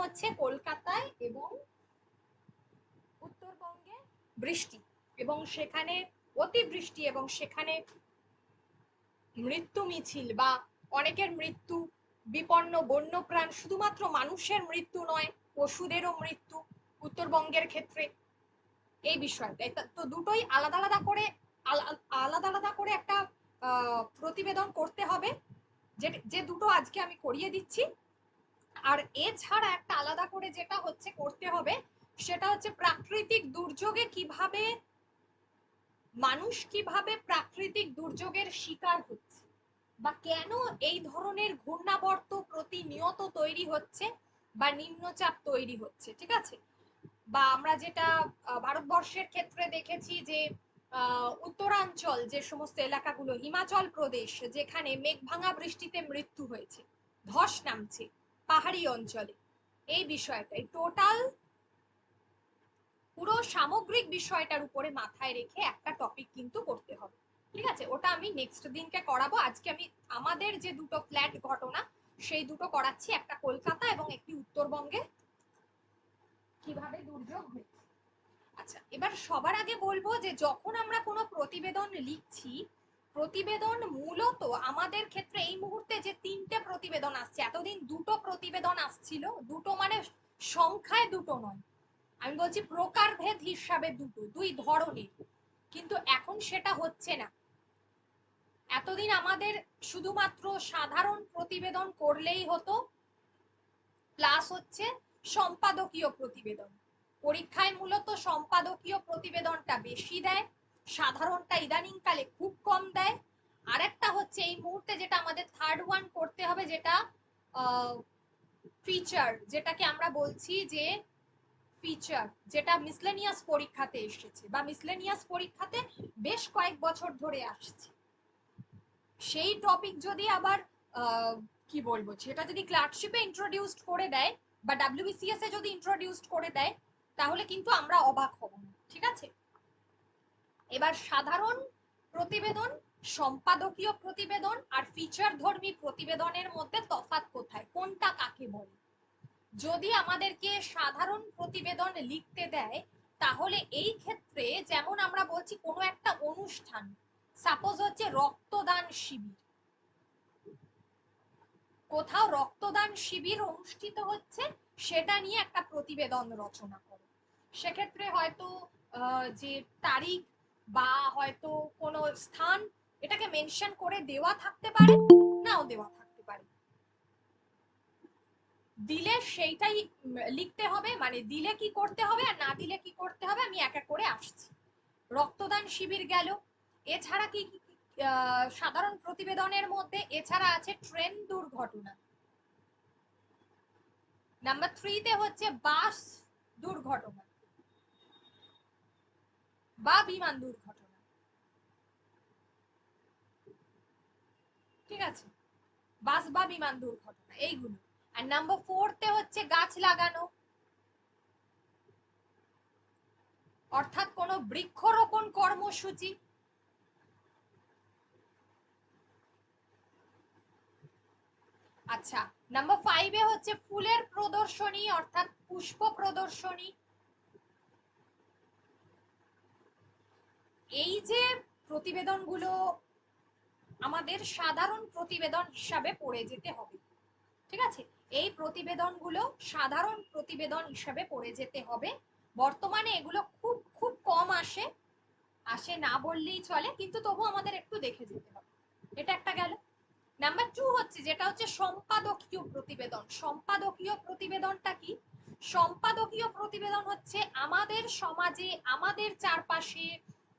হচ্ছে কলকাতায় এবং উত্তরবঙ্গে বৃষ্টি এবং সেখানে অতিবৃষ্টি এবং সেখানে মৃত্যু মিছিল বা অনেকের মৃত্যু, বিপন্ন বন্যপ্রাণ, শুধুমাত্র মানুষের মৃত্যু নয়, পশুদেরও মৃত্যু উত্তরবঙ্গের ক্ষেত্রে। এই বিষয়টা তো দুটোই আলাদা আলাদা করে আলাদা আলাদা করে একটা প্রতিবেদন করতে হবে, যে দুটো আজকে আমি করিয়ে দিচ্ছি। আর এছাড়া একটা আলাদা করে যেটা হচ্ছে করতে হবে সেটা হচ্ছে প্রাকৃতিক দুর্যোগে কিভাবে মানুষ কিভাবে প্রাকৃতিক দুর্যোগের শিকার হচ্ছে বা কেন এই ধরনের ঘূর্ণাবর্ত প্রতিনিয়ত তৈরি হচ্ছে বা নিম্নচাপ তৈরি হচ্ছে, ঠিক আছে। বা আমরা যেটা ভারতবর্ষের ক্ষেত্রে দেখেছি যে উত্তরাঞ্চল যে সমস্ত এলাকাগুলো, হিমাচল প্রদেশ, যেখানে মেঘভাঙা বৃষ্টিতে মৃত্যু হয়েছে, ধস নামছে পাহাড়ি অঞ্চলে, এই বিষয়টাই টোটাল পুরো সামগ্রিক বিষয়টার উপরে মাথায় রেখে একটা টপিক কিন্তু করতে হবে, ঠিক আছে। ওটা আমি নেক্সট দিনকে করাবো। আজকে আমি আমাদের যে দুটো ফ্ল্যাট ঘটনা সেই দুটো করাচ্ছি, একটা কলকাতা এবং একটি উত্তরবঙ্গে কিভাবে দুর্যোগ হয়েছে। আচ্ছা, এবার সবার আগে বলবো যে যখন আমরা কোনো প্রতিবেদন লিখছি, প্রতিবেদন মূলত আমাদের ক্ষেত্রে এই মুহূর্তে যে তিনটে প্রতিবেদন আসছে, এতদিন দুটো প্রতিবেদন আসছিল, দুটো মানে সংখ্যায় দুটো নয়, আমি বলছি প্রকারভেদ হিসাবে দুটো, দুই ধরনের, কিন্তু এখন সেটা হচ্ছে না। এতদিন আমাদের শুধুমাত্র সাধারণ প্রতিবেদন করলেই হতো, প্লাস হচ্ছে সম্পাদকীয় প্রতিবেদন। পরীক্ষায় মূলত সম্পাদকীয় প্রতিবেদনটা বেশি দেয়, সাধারণটা ইদানিংকালে খুব কম দেয়। আর একটা হচ্ছে এই মুহূর্তে যেটা আমাদের থার্ড ওয়ান করতে হবে, যেটা ফিচার, যেটাকে আমরা বলছি যে ফিচার, যেটা মিসলেনিয়াস পরীক্ষাতে এসেছে বা মিসলেনিয়াস পরীক্ষাতে বেশ কয়েক বছর ধরে আসছে। সেই টপিক যদি আবার কি বলবো, সেটা যদি ক্লার্কশিপে ইন্ট্রোডিউসড করে দেয় বা ডাব্লিউবিসিএস এ যদি ইন্ট্রোডিউসড করে দেয়, তাহলে কিন্তু আমরা অবাক হব না, ঠিক আছে। এবার সাধারণ প্রতিবেদন, সম্পাদকীয় প্রতিবেদন আর ফিচার ধর্মী প্রতিবেদনের মধ্যে তফাৎ কোথায়, কোনটা কাকে বলে। যদি আমাদেরকে সাধারণ প্রতিবেদন লিখতে দেয়, তাহলে এই ক্ষেত্রে যেমন আমরা বলছি কোনো একটা অনুষ্ঠান, সাপোজ হচ্ছে রক্তদান শিবির, কোথাও রক্তদান শিবির অনুষ্ঠিত হচ্ছে, সেটা নিয়ে একটা প্রতিবেদন রচনা করো। সেক্ষেত্রে হয়তো যে তারিখ বা হয়তো কোনো স্থান, এটাকে মেনশন করে দেওয়া থাকতে পারে, নাও দেওয়া থাকতে পারে। দিলে সেইটাই লিখতে হবে, মানে দিলে কি করতে হবে আর না দিলে কি করতে হবে আমি এক এক করে আসছি। রক্তদান শিবির গেল, এছাড়া কি সাধারণ প্রতিবেদনের মধ্যে এছাড়া আছে ট্রেন দুর্ঘটনা। নাম্বার 3 তে হচ্ছে বাস দুর্ঘটনা বা বিমান দুর্ঘটনা, ঠিক আছে, বাস বা বিমান দুর্ঘটনা এইগুলো। আর নাম্বার 4 তে হচ্ছে গাছ লাগানো, অর্থাৎ কোনো বৃক্ষরোপণ কর্মসূচি। আচ্ছা, নাম্বার 5 এ হচ্ছে ফুলের প্রদর্শনী অর্থাৎ পুষ্প প্রদর্শনী। এই যে প্রতিবেদনগুলো আমাদের সাধারণ প্রতিবেদন হিসাবে পড়ে যেতে হবে, ঠিক আছে। এই প্রতিবেদনগুলো সাধারণ প্রতিবেদন হিসাবে পড়ে যেতে হবে। বর্তমানে এগুলো খুব খুব কম আসে, আসে না বললেই চলে, কিন্তু তবু আমাদের একটু দেখে যেতে হবে। এটা একটা গেল। নাম্বার 2 হচ্ছে যেটা হচ্ছে সম্পাদকীয় প্রতিবেদন। সম্পাদকীয় প্রতিবেদনটা কি? সম্পাদকীয় প্রতিবেদন হচ্ছে আমাদের সমাজে, আমাদের চারপাশে,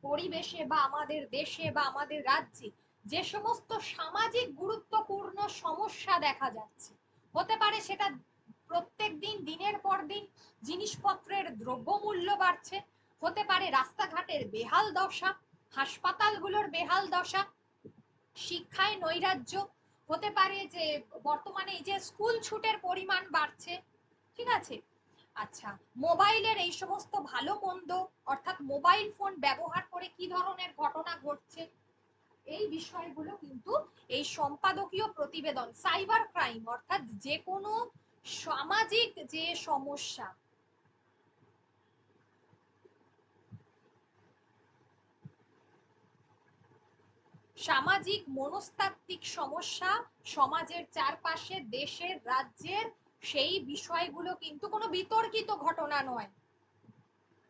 পরিবেশে বা আমাদের দেশে বা আমাদের রাজ্যে যে সমস্ত সামাজিক গুরুত্বপূর্ণ সমস্যা দেখা যাচ্ছে, হতে পারে সেটা প্রত্যেক দিন দিনের পর দিন জিনিসপত্রের দ্রব্যমূল্য বাড়ছে, হতে পারে রাস্তাঘাটের বেহাল দশা, হাসপাতালগুলোর বেহাল দশা, শিক্ষায় নৈরাজ্য, হতে পারে যে বর্তমানে এই যে স্কুল ছুটের পরিমাণ বাড়ছে, ঠিক আছে। আচ্ছা, মোবাইলের এই সমস্ত ভালো মন্দ, অর্থাৎ মোবাইল ফোন ব্যবহার করে কি ধরনের ঘটনা ঘটছে, এই বিষয়গুলো কিন্তু এই সম্পাদকীয় প্রতিবেদন। সাইবার ক্রাইম অর্থাৎ যে কোনো সামাজিক যে সমস্যা, সামাজিক মনস্তাত্ত্বিক সমস্যা সমাজের চারপাশে, দেশের, রাজ্যের, সেই বিষয়গুলো কিন্তু কোনো বিতর্কিত ঘটনা নয়।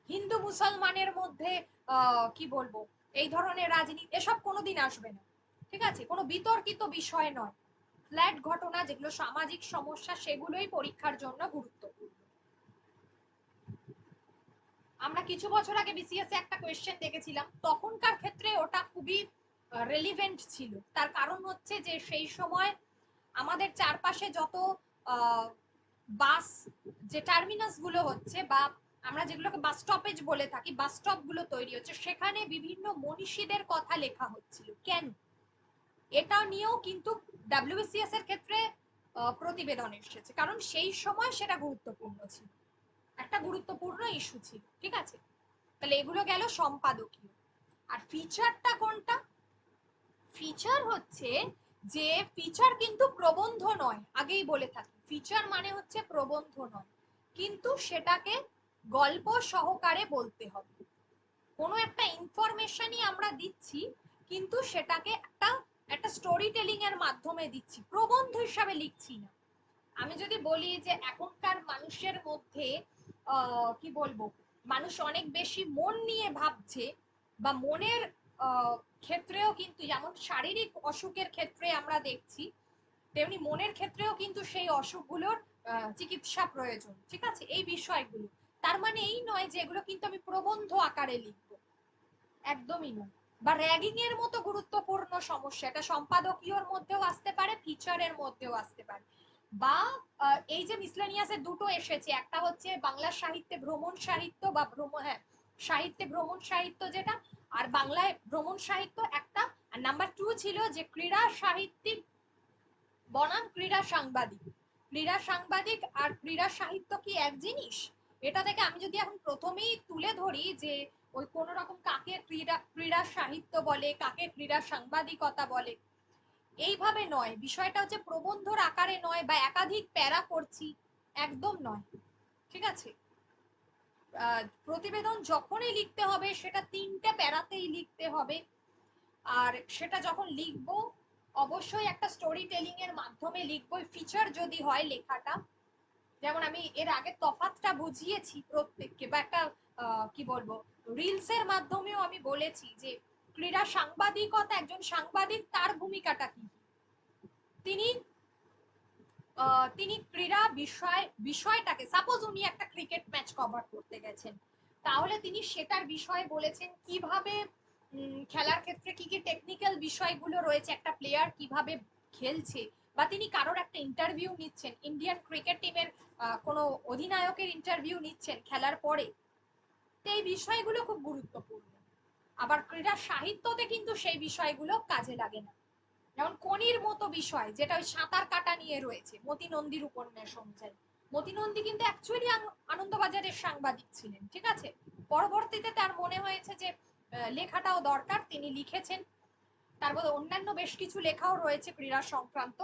হিন্দু মুসলমানের মধ্যে কি বলবো, এই ধরনের রাজনীতি এসব কোনোদিন আসবে না। ঠিক আছে, কোনো বিতর্কিত বিষয় নয়। ফ্ল্যাট ঘটনা যেগুলো সামাজিক সমস্যা, সেগুলোই পরীক্ষার জন্য গুরুত্বপূর্ণ। আমরা কিছু বছর আগে বিসিএস একটা কোয়েশ্চেন দেখেছিলাম, তখনকার ক্ষেত্রে ওটা খুবই রেলিভেন্ট ছিল। তার কারণ হচ্ছে যে সেই সময় আমাদের চারপাশে যত বাস, যে টার্মিনাস গুলো হচ্ছে, বা আমরা যেগুলোকে বাস স্টপেজ বলে থাকি, বাস স্টপ গুলো তৈরি হচ্ছে, সেখানে বিভিন্ন মনীষীদের কথা লেখা হচ্ছিল। কেন? এটা নিয়েও কিন্তু ডাব্লিউবিসিএস এর ক্ষেত্রে প্রতিবেদন এসেছে, কারণ সেই সময় সেটা গুরুত্বপূর্ণ ছিল, একটা গুরুত্বপূর্ণ ইস্যু ছিল। ঠিক আছে, তাহলে এগুলো গেল সম্পাদকীয়। আর ফিচারটা কোনটা? ফিচার হচ্ছে যে ফিচার কিন্তু প্রবন্ধ নয়, আগেই বলে থাকি ফিচার মানে হচ্ছে প্রবন্ধ নয়, কিন্তু সেটাকে গল্প সহকারে বলতে হবে। কোনো একটা ইনফরমেশনই আমরা দিচ্ছি, কিন্তু সেটাকে একটা একটা স্টোরি টেলিং এর মাধ্যমে দিচ্ছি, প্রবন্ধ হিসাবে লিখছি না। আমি যদি বলি যে এখনকার মানুষের মধ্যে কি বলবো, মানুষ অনেক বেশি মন নিয়ে ভাবছে, বা মনের ক্ষেত্রেও কিন্তু যেমন শারীরিক অসুখের ক্ষেত্রে আমরা দেখছি, তেমনি মনের ক্ষেত্রেও কিন্তু সেই অসুখগুলোর চিকিৎসা প্রয়োজন। ঠিক আছে, এই বিষয়গুলো, তার মানে এই নয় যে এগুলো কিন্তু আমি প্রবন্ধ আকারে লিখবো, একদমই নয়। বা র্যাগিং এর মতো গুরুত্বপূর্ণ সমস্যা, এটা সম্পাদকীয়র মধ্যেও আসতে পারে, ফিচারের মধ্যেও আসতে পারে। বা এই যে মিসলেনিয়াসের দুটো এসেছে, একটা হচ্ছে বাংলা সাহিত্যে ভ্রমণ সাহিত্য, বা ভ্রমণ, হ্যাঁ, সাহিত্যে ভ্রমণ সাহিত্য যেটা, আর বাংলায় ভ্রমণ সাহিত্য একটা। আর নাম্বার 2 ছিল যে ক্রীড়া সাহিত্যিক বনাম ক্রীড়া সাংবাদিক। ক্রীড়া সাংবাদিক আর ক্রীড়া সাহিত্য কি এক জিনিস? এটা থেকে আমি যদি এখন প্রথমেই তুলে ধরি যে ওই কোন রকম কাকে ক্রীড়া ক্রীড়া সাহিত্য বলে, কাকে ক্রীড়া সাংবাদিকতা বলে, এইভাবে নয়। বিষয়টা হচ্ছে প্রবন্ধর আকারে নয়, বা একাধিক প্যারা করছি, একদম নয়। ঠিক আছে, প্রতিবেদন যখনই লিখতে হবে সেটা 3টে প্যারাতেই লিখতে হবে। আর সেটা যখন লিখবো অবশ্যই একটা স্টোরি টেলিং এর মাধ্যমে লিখবো, ফিচার যদি হয় লেখাটা। যেমন আমি এর আগে তফাৎটা বুঝিয়েছি প্রত্যেককে, বা একটা কি বলবো, রিলস এর মাধ্যমেও আমি বলেছি যে ক্রীড়া সাংবাদিকতা, একজন সাংবাদিক তার ভূমিকাটা কি। তিনি তিনি ক্রীড়া বিষয়টাকে, সাপোজ উনি একটা ক্রিকেট ম্যাচ কভার করতে গেছেন, তাহলে তিনি সেটার বিষয়ে বলেছেন কিভাবে খেলার ক্ষেত্রে কি কি টেকনিক্যাল বিষয়গুলো রয়েছে, একটা প্লেয়ার কিভাবে খেলছে, বা তিনি কারোর একটা ইন্টারভিউ নিচ্ছেন, ইন্ডিয়ান ক্রিকেট টিমের কোনো অধিনায়কের ইন্টারভিউ নিচ্ছেন খেলার পরে। তো এই বিষয়গুলো খুব গুরুত্বপূর্ণ। আবার ক্রীড়া সাহিত্যতে কিন্তু সেই বিষয়গুলো কাজে লাগে না। যেমন কনির মতো বিষয়, যেটা ওই সাঁতার কাটা নিয়ে রয়েছে, মতি নন্দীর উপন্যাস অনুযায়ী। মতি নন্দী কিন্তু অ্যাকচুয়ালি আনন্দবাজারের সাংবাদিক ছিলেন। ঠিক আছে, পরবর্তীতে তার মনে হয়েছে যে লেখাটাও দরকার, তিনি লিখেছেন। তারপর অন্যান্য বেশ কিছু লেখাও রয়েছে ক্রীড়া সংক্রান্ত।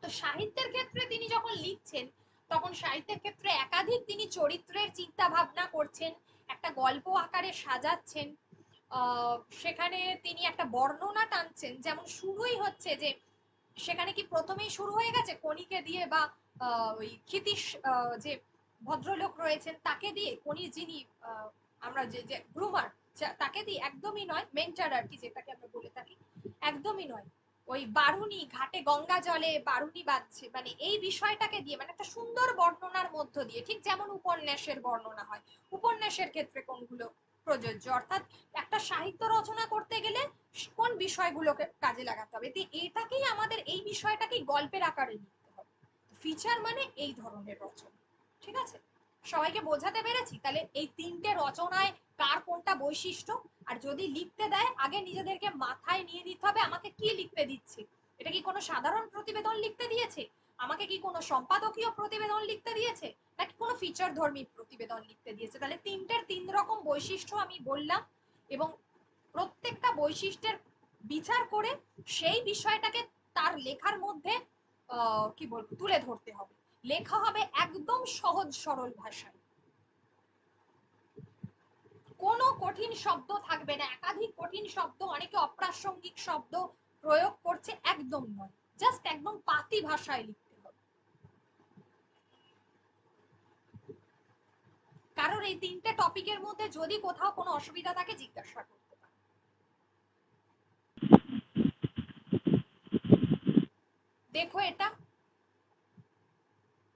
তো সাহিত্যের ক্ষেত্রে তিনি যখন লিখছেন, তখন সাহিত্যের ক্ষেত্রে একাধিক তিনি চরিত্রের চিন্তা ভাবনা করছেন, একটা গল্প আকারে সাজাচ্ছেন। সেখানে তিনি একটা বর্ণনা টানছেন, যেমন শুরুই হচ্ছে যে সেখানে কি প্রথমেই শুরু হয়ে গেছে কণিকে দিয়ে, বা ওই ক্ষিতীশ যে ভদ্রলোক রয়েছেন তাকে দিয়ে, কণি যিনি আমরা যে যে গ্রুমার, তাকে দিয়ে, একদমই নয়, মেন্টার আর কি যেটাকে আমরা বলে থাকি, একদমই নয়। ওই বারুনি ঘাটে গঙ্গা জলে বারুনি বাজছে, মানে এই বিষয়টাকে দিয়ে, মানে একটা সুন্দর বর্ণনার মধ্য দিয়ে, ঠিক যেমন উপন্যাসের বর্ণনা হয়। উপন্যাসের ক্ষেত্রে কোনগুলো প্রযোজ্য, অর্থাৎ একটা সাহিত্য রচনা করতে গেলে কোন বিষয়গুলোকে কাজে লাগাতে হবে, এটাকেই আমাদের এই বিষয়টাকেই গল্পের আকারে লিখতে হবে। ফিচার মানে এই ধরনের রচনা। ঠিক আছে, সবাইকে বোঝাতে পেরেছি? তাহলে এই 3টে রচনায় কার কোনটা বৈশিষ্ট্য, আর যদি লিখতে দেয় আগে নিজেদেরকে মাথায় নিয়ে নিতে হবে আমাকে কি লিখতে দিচ্ছে। এটা কি কোনো সাধারণ প্রতিবেদন লিখতে দিয়েছে, আমাকে কি কোনো সম্পাদকীয় প্রতিবেদন লিখতে দিয়েছে, নাকি কোনো ফিচার ধর্মী প্রতিবেদন লিখতে দিয়েছে। তাহলে 3টের 3 রকম বৈশিষ্ট্য আমি বললাম, এবং প্রত্যেকটা বৈশিষ্ট্যের বিচার করে সেই বিষয়টাকে তার লেখার মধ্যে কি বলবো তুলে ধরতে হবে। লেখা হবে একদম সহজ সরল ভাষায়, কোনো কঠিন শব্দ থাকবে না, একাধিক কঠিন শব্দ, অনেকে অপ্রাসঙ্গিক শব্দ প্রয়োগ করছে, একদম নয়, জাস্ট একদম পাতি ভাষায় লিখতে হবে। কারণ এই তিনটে টপিকের মধ্যে যদি কোথাও কোনো অসুবিধা থাকে জিজ্ঞাসা করতে পারে। দেখো এটা,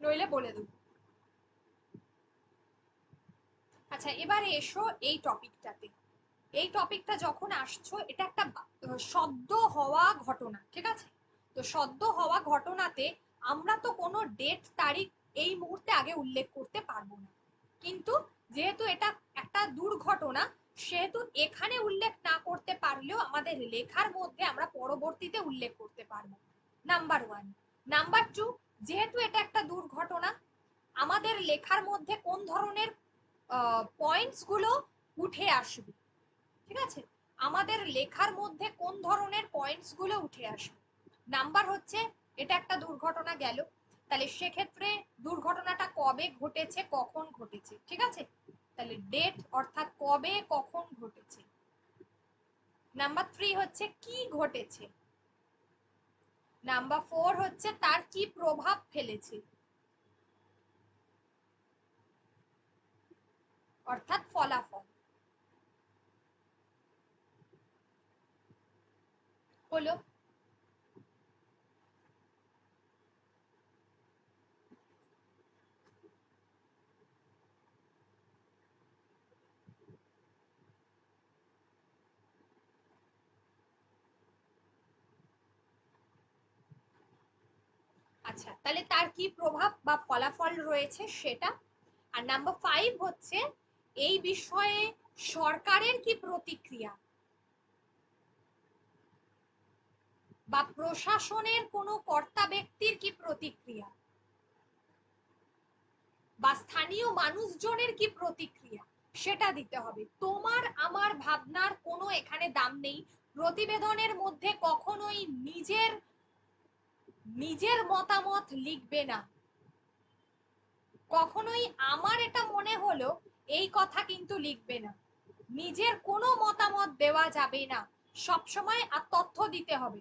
নইলে বলে দেবো। আচ্ছা এবারে এসো এই টপিকটাতে। এই টপিকটা যখন আসছো, এটা একটা সদ্য হওয়া ঘটনা, ঠিক আছে? তো সদ্য হওয়া ঘটনাতে আমরা তো কোনো ডেট তারিখ এই মুহূর্তে আগে উল্লেখ করতে পারবো না, কিন্তু যেহেতু এটা একটা দুর্ঘটনা, সেহেতু এখানে উল্লেখ না করতে পারলেও আমাদের লেখার মধ্যে আমরা পরবর্তীতে উল্লেখ করতে পারবো। Number one. নাম্বার টু, যেহেতু এটা একটা দুর্ঘটনা, আমাদের লেখার মধ্যে কোন ধরনের পয়েন্টস গুলো উঠে আসবে, ঠিক আছে? আমাদের লেখার মধ্যে কোন ধরনের পয়েন্টস গুলো উঠে আসবে? নাম্বার হচ্ছে, এটা একটা দুর্ঘটনা গেল, তাহলে সেক্ষেত্রে দুর্ঘটনাটা কবে ঘটেছে, কখন ঘটেছে, ঠিক আছে? তাহলে ডেট, অর্থাৎ কবে কখন ঘটেছে। নাম্বার থ্রি হচ্ছে কি ঘটেছে। নাম্বার ফোর হচ্ছে তার কি প্রভাব ফেলেছে, অর্থাৎ ফলাফল হলো। আচ্ছা, তাহলে তার কি প্রভাব বা ফলাফল রয়েছে সেটা। আর নাম্বার ফাইভ হচ্ছে এই বিষয়ে সরকারের কি প্রতিক্রিয়া বা প্রশাসনের কোনো কর্তা ব্যক্তির কি প্রতিক্রিয়া বা স্থানীয় মানুষজনের কি প্রতিক্রিয়া, সেটা দিতে হবে। তোমার আমার ভাবনার কোনো এখানে দাম নেই। প্রতিবেদনের মধ্যে কখনোই নিজের নিজের মতামত লিখবে না, কখনোই আমার এটা মনে হলো এই কথা কিন্তু লিখবে না, নিজের কোনো মতামত দেওয়া যাবে না। সব সময় আর তথ্য দিতে হবে।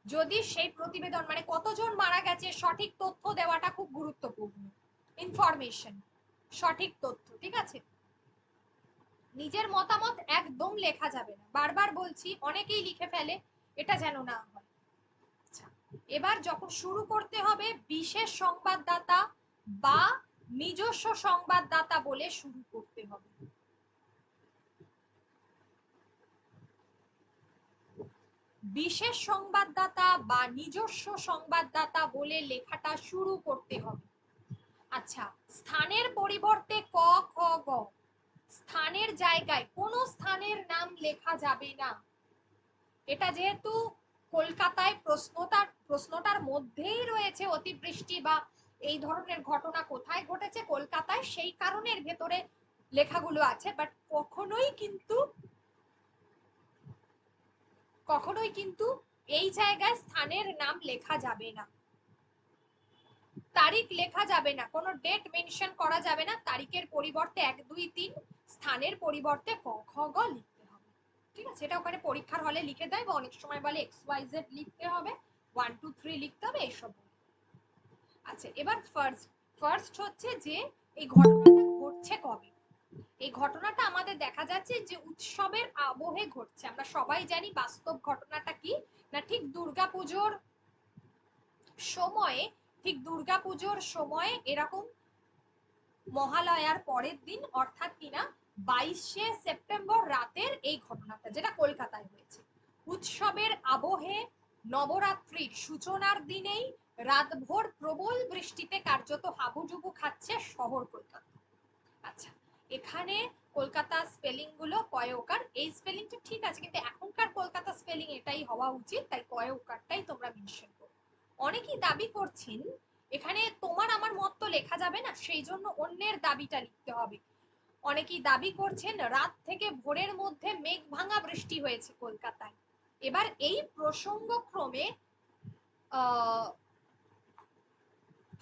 যদি সেই প্রতিবেদন মানে কতজন মারা গেছে, সঠিক তথ্য দেওয়াটা খুব গুরুত্বপূর্ণ। ইনফরমেশন, সঠিক তথ্য, ঠিক আছে? নিজের মতামত একদম লেখা যাবে না, বারবার বলছি, অনেকেই লিখে ফেলে, এটা যেন না হয়। আচ্ছা, এবার যখন শুরু করতে হবে, বিশেষ সংবাদদাতা বা নিজস্ব সংবাদদাতা বলে শুরু করতে হবে। বিশেষ সংবাদদাতা বা নিজস্ব সংবাদদাতা বলে লেখাটা শুরু করতে হবে। আচ্ছা, স্থানের পরিবর্তে ক, খ, গ, স্থানের জায়গায় কোনো স্থানের নাম লেখা যাবে না। এটা যেহেতু কলকাতায় প্রশ্নটার মধ্যেই রয়েছে অতিবৃষ্টি বা এই ধরনের ঘটনা কোথায় ঘটেছে, কলকাতায়, সেই কারণের ভেতরে লেখাগুলো আছে, বাট কখনোই কিন্তু এই জায়গায় স্থানের নাম লেখা যাবে না, তারিখ লেখা যাবে না, কোনো ডেট মেনশন করা যাবে না, তারিখের পরিবর্তে 1 2 3, স্থানের পরিবর্তে ক খ গ লিখতে হবে, ঠিক আছে? এটা ওখানে পরীক্ষার হলে লিখে দেয়, বা অনেক সময় বলে XYZ লিখতে হবে, 1 2 3 লিখতে হবে, এইসব। আচ্ছা, এবার ফার্স্ট হচ্ছে যে এই ঘটনাটা ঘটছে কবে। এই ঘটনাটা আমাদের দেখা যাচ্ছে যে উৎসবের আবহে ঘটছে। আমরা সবাই জানি বাস্তব ঘটনাটা কি, না ঠিক দুর্গাপুজোর সময়ে, ঠিক দুর্গাপুজোর সময়ে এরকম মহালয়ার পরের দিন, অর্থাৎ কিনা 22শে সেপ্টেম্বর রাতের এই ঘটনাটা, যেটা কলকাতায় হয়েছে। উৎসবের আবহে নবরাত্রির সূচনার দিনেই রাতভর প্রবল বৃষ্টিতে কার্যত হাবুডুবু খাচ্ছে শহর কলকাতা। আচ্ছা, এখানে কলকাতা স্পেলিং গুলো কয়ওকার, এই স্পেলিংটা ঠিক আছে, কিন্তু এখনকার কলকাতা স্পেলিং এটাই হওয়া উচিত, তাই কয়ওকারটাই তোমরা মেনশন করো। অনেকেই দাবি করছেন এখানে তোমার আমার মত তো লেখা যাবে না, সেই জন্য অন্যের দাবিটা লিখতে হবে। অনেকেই দাবি করছেন রাত থেকে ভোরের মধ্যে মেঘ ভাঙা বৃষ্টি হয়েছে কলকাতায়। এবার এই প্রসঙ্গক্রমে আহ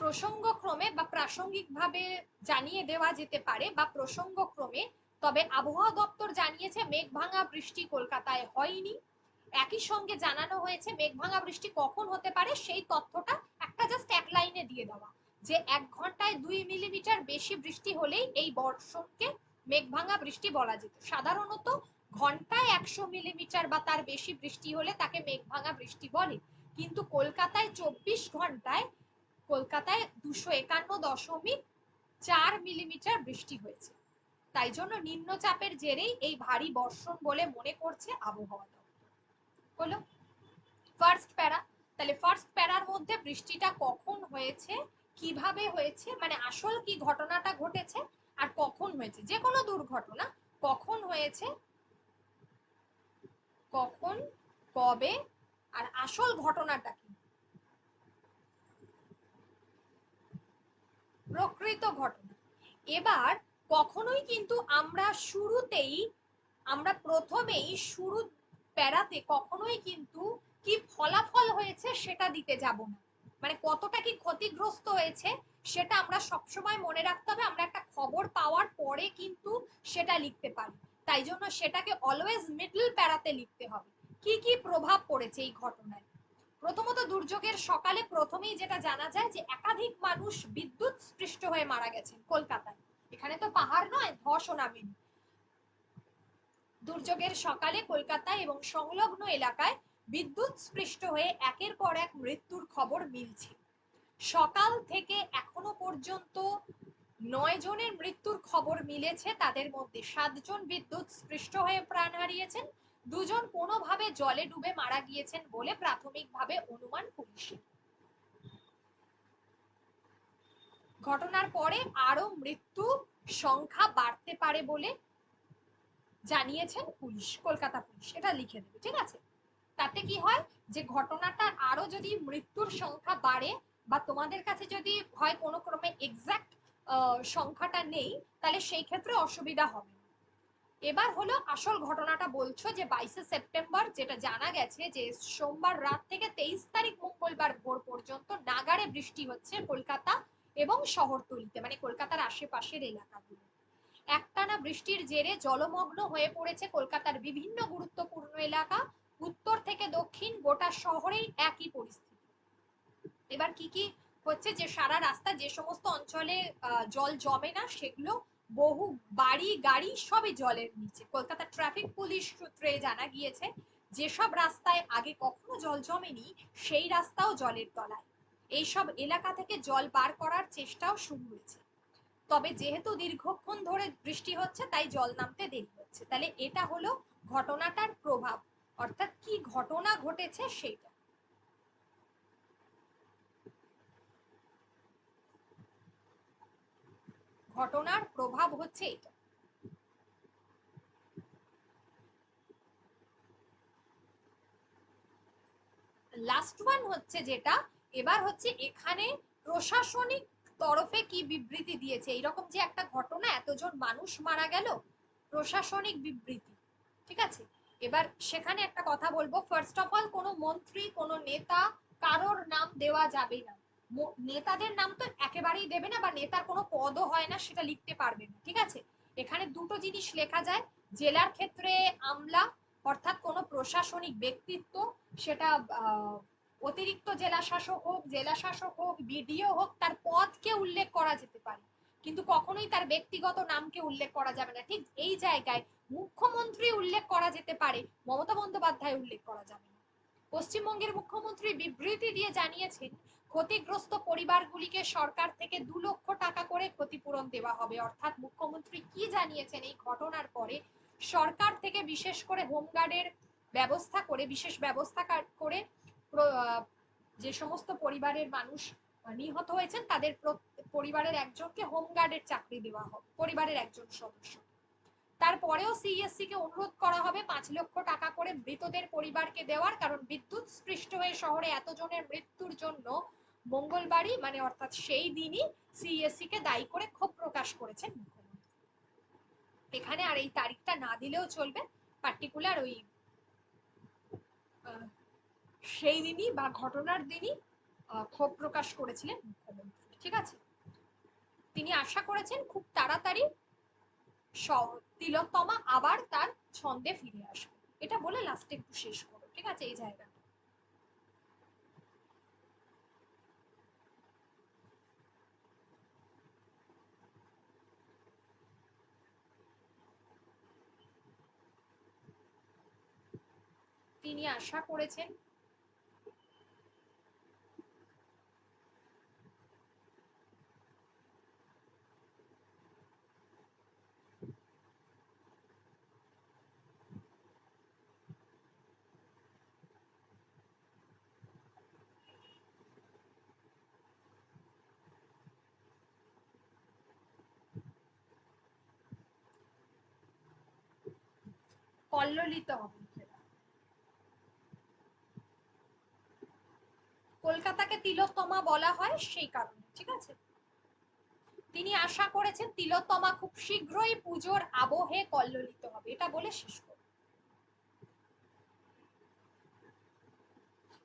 প্রসঙ্গক্রমে বা প্রাসঙ্গিকভাবে জানিয়ে দেওয়া যেতে পারে বা প্রসঙ্গক্রমে, তবে আবহাওয়া দপ্তর জানিয়েছে মেঘভাঙা বৃষ্টি কলকাতায় হয়নি। একই সঙ্গে জানানো হয়েছে মেঘভাঙা বৃষ্টি কখন হতে পারে সেই তথ্যটা একটা জাস্ট এক লাইনে দিয়ে দেওয়া, যে 1 ঘন্টায় 2 মিলিমিটার বেশি বৃষ্টি হলেই এই বর্ষণকে মেঘভাঙা বৃষ্টি বলা যেত। সাধারণত ঘন্টায় 100 মিলিমিটার বা তার বেশি বৃষ্টি হলে তাকে মেঘভাঙা বৃষ্টি বলে, কিন্তু কলকাতায় 251.4 মিলিমিটার বৃষ্টি হয়েছে। তাই জন্য নিম্নচাপের জেরেই এই ভারী বর্ষণ বলে মনে করছে আবহাওয়া দপ্তর। হলো ফার্স্ট প্যারা। তাহলে ফার্স্ট প্যারার মধ্যে বৃষ্টিটা কখন হয়েছে, কিভাবে হয়েছে, মানে আসল কি ঘটনাটা ঘটেছে আর কখন হয়েছে, যে কোনো দুর্ঘটনা কখন হয়েছে, কখন, কবে, আর আসল ঘটনাটা কি, প্রকৃত ঘটনা। এবার কখনোই কিন্তু আমরা প্রথমেই শুরু প্যারাতে কখনোই কিন্তু কি ফলাফল হয়েছে সেটা দিতে যাব না, মানে কতটা কি ক্ষতিগ্রস্ত হয়েছে সেটা আমরা সবসময় মনে রাখতে হবে। আমরা একটা খবর পাওয়ার পরে কিন্তু সেটা লিখতে পারি, তাই জন্য সেটাকে অলওয়েজ মিডল প্যারাতে লিখতে হবে। কি কি প্রভাব পড়েছে এই ঘটনায়। প্রথমত দুর্যোগের সকালে প্রথমেই যেটা জানা যায় যে একাধিক মানুষ বিদ্যুৎ স্পৃষ্ট হয়ে মারা গেছেন কলকাতায়। এখানে তো পাহাড় নয়, ধসও নামেনি। দুর্যোগের সকালে কলকাতায় এবং সংলগ্ন এলাকায় বিদ্যুৎ স্পৃষ্ট হয়ে একের পর এক মৃত্যুর খবর মিলছে। সকাল থেকে এখনো পর্যন্ত 9 জনের মৃত্যুর খবর মিলেছে, তাদের মধ্যে 7 জন বিদ্যুৎ স্পৃষ্ট হয়ে প্রাণ হারিয়েছেন, 2 জন কোনোভাবে জলে ডুবে মারা গিয়েছেন বলে প্রাথমিকভাবে অনুমান পুলিশের। ঘটনার পরে আরো মৃত্যু সংখ্যা বাড়তে পারে বলে জানিয়েছেন পুলিশ, কলকাতা পুলিশ। এটা লিখে দেবে, ঠিক আছে। তাতে কি হয় যে ঘটনাটা আরো যদি মৃত্যুর সংখ্যা বাড়ে বা তোমাদের কাছে যদি হয় কোনো ক্রমে এক্সাক্ট সংখ্যাটা নেই, তাহলে সেই ক্ষেত্রে অসুবিধা হবে। এবার হলো আসল ঘটনাটা, বলছো যে 22শে সেপ্টেম্বর যেটা জানা গেছে যে সোমবার রাত থেকে 23 তারিখ মঙ্গলবার ভোর পর্যন্ত নাগাড়ে বৃষ্টি হচ্ছে কলকাতা এবং শহরতলিতে, মানে কলকাতার আশেপাশের এলাকাগুলো। একটানা বৃষ্টির জেরে জলমগ্ন হয়ে পড়েছে কলকাতার বিভিন্ন গুরুত্বপূর্ণ এলাকা, উত্তর থেকে দক্ষিণ গোটা শহরেই একই পরিস্থিতি। এবার কি কি হচ্ছে, যে সারা রাস্তা যে সমস্ত অঞ্চলে জল জমে না সেগুলো, বহু বাড়ি গাড়ি সবই জলের নিচে। কলকাতা ট্রাফিক পুলিশ সূত্রে জানা গিয়েছে যেসব রাস্তায় আগে কখনো জল জমেনি সেই রাস্তাও জলের তলায়। এইসব এলাকা থেকে জল বার করার চেষ্টাও শুরু হয়েছে, তবে যেহেতু দীর্ঘক্ষণ ধরে বৃষ্টি হচ্ছে তাই জল নামতে দেরি হচ্ছে। তাহলে এটা হলো ঘটনাটার প্রভাব, অর্থাৎ কি ঘটনা ঘটেছে সেইটা। ঘটনার প্রভাব হচ্ছে এটা। লাস্ট ওয়ান হচ্ছে যেটা, এবার হচ্ছে এখানে প্রশাসনিক তরফে কি বিবৃতি দিয়েছে, এইরকম যে একটা ঘটনা এতজন মানুষ মারা গেল, প্রশাসনিক বিবৃতি, ঠিক আছে। এবার সেখানে একটা কথা বলবো, ফার্স্ট অফ অল কোনো মন্ত্রী, কোনো নেতা, কারোর নাম দেওয়া যাবে না। নেতাদের নাম তো একেবারেই দেবে না, বা নেতার কোনো পদও হয় না সেটা লিখতে পারবে না, ঠিক আছে। এখানে দুটো জিনিস লেখা যায়, জেলার ক্ষেত্রে আমলা অর্থাৎ কোনো প্রশাসনিক ব্যক্তিত্ব, সেটা অতিরিক্ত জেলা শাসক হোক, জেলা শাসক হোক, বিডিও হোক, তার পদকে উল্লেখ করা যেতে পারে, কিন্তু কখনোই তার ব্যক্তিগত নামকে উল্লেখ করা যাবে না। ঠিক এই জায়গায় মুখ্যমন্ত্রী উল্লেখ করা যেতে পারে, মমতা বন্দ্যোপাধ্যায় উল্লেখ করা যাবে না। পশ্চিমবঙ্গের মুখ্যমন্ত্রী বিবৃতি দিয়ে জানিয়েছেন ক্ষতিগ্রস্ত পরিবারগুলিকে সরকার থেকে 2 লক্ষ টাকা করে ক্ষতিপূরণ দেওয়া হবে। অর্থাৎ মুখ্যমন্ত্রী কি জানিয়েছেন, এই ঘটনার পরে সরকার থেকে বিশেষ করে হোমগার্ডের ব্যবস্থা করে, বিশেষ ব্যবস্থা করে যে সমস্ত পরিবারের মানুষ নিহত হয়েছেন তাদের পরিবারের একজনকে হোমগার্ডের চাকরি দেওয়া হবে, পরিবারের একজন সদস্য। তারপরেও সিএসসি কে অনুরোধ করা হবে 5 লক্ষ টাকা করে মৃতদের পরিবারকে দেওয়ার, কারণ বিদ্যুৎ স্পৃষ্ট হয়ে শহরে এতজনের মৃত্যুর জন্য মঙ্গলবারই, মানে অর্থাৎ সেই দিনই সিএসসি কে দায়ী করে ক্ষোভ প্রকাশ করেছেন মুখ্যমন্ত্রী। এখানে আর এই তারিখটা না দিলেও চলবে, পার্টিকুলার ওই সেই দিনই বা ঘটনার দিনই ক্ষোভ প্রকাশ করেছিলেন মুখ্যমন্ত্রী। ঠিক আছে, তিনি আশা করেছেন খুব তাড়াতাড়ি তিলোত্তমা আবার তার ছন্দে ফিরে আসবে। এটা বলে লাস্টে একটু শেষ করো, ঠিক আছে এই জায়গাটা। তিনি আশা করেছেন কল্লোলিত হবে। কলকাতাকে তিলোত্তমা বলা হয় সেই কারণে, ঠিক আছে। তিনি আশা করেছেন তিলোত্তমা খুব শীঘ্রই পুজোর আবহে কল্লোলিত হবে, এটা বলে শেষ করব।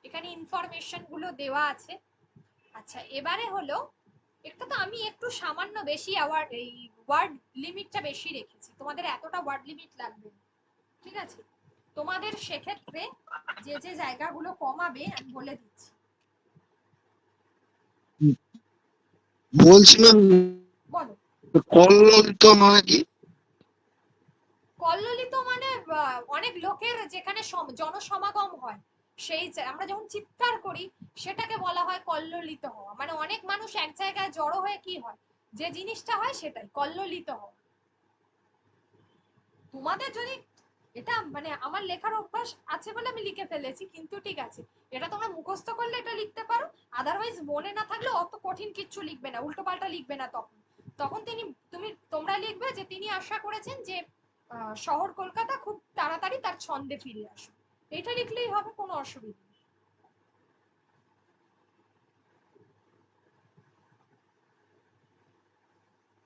এখানে ইনফরমেশন গুলো দেওয়া আছে। আচ্ছা, এবারে হলো একটা, তো আমি একটু সামান্য বেশি এই ওয়ার্ড লিমিটটা বেশি রেখেছি, তোমাদের এতটা ওয়ার্ড লিমিট লাগবে, ঠিক আছে। তোমাদের সেক্ষেত্রে যে যে জায়গাগুলো কমাবে আমি বলে দিচ্ছি। বলছিলাম বলো। কল্লোলিত মানে কি? কল্লোলিত মানে অনেক লোকের যেখানে জনসমাগম হয়, সেই আমরা যখন চিৎকার করি সেটাকে বলা হয় কল্লোলিত হওয়া। মানে অনেক মানুষ এক জায়গায় জড়ো হয়ে কি হয়, যে জিনিসটা হয় সেটাই কল্লোলিত হওয়া। তোমাদের যদি এটা মানে আমার লেখার অভ্যাস আছে বলে আমি লিখে ফেলেছি, কিন্তু ঠিক আছে, এটা তোমরা মুখস্থ করলে এটা লিখতে পারো, আদারওয়াইজ মনে না থাকলে অত কঠিন কিচ্ছু লিখবে না, উল্টো পাল্টা লিখবে না। তখন তখন তোমরা লিখবে যে তিনি আশা করেছেন যে শহর কলকাতা খুব তাড়াতাড়ি তার ছন্দে ফিরে আসবে, এটা লিখলেই হবে, কোনো অসুবিধা নেই।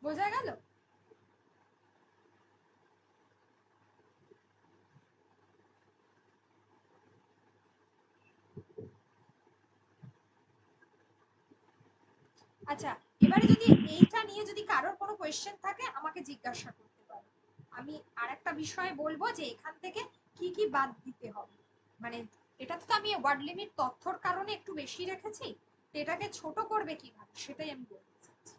বোঝা গেল? আচ্ছা, এবারে যদি এইটা নিয়ে যদি কারোর কোনো কোয়েশ্চেন থাকে আমাকে জিজ্ঞাসা করতে পারো। আমি আরেকটা বিষয় বলবো যে এখান থেকে কি কি বাদ দিতে হবে। মানে এটা তো আমি ওয়ার্ড লিমিট তথ্যর কারণে একটু বেশি রেখেছি, তো এটাকে ছোট করবে কিভাবে সেটাই আমি বলতে চাচ্ছি।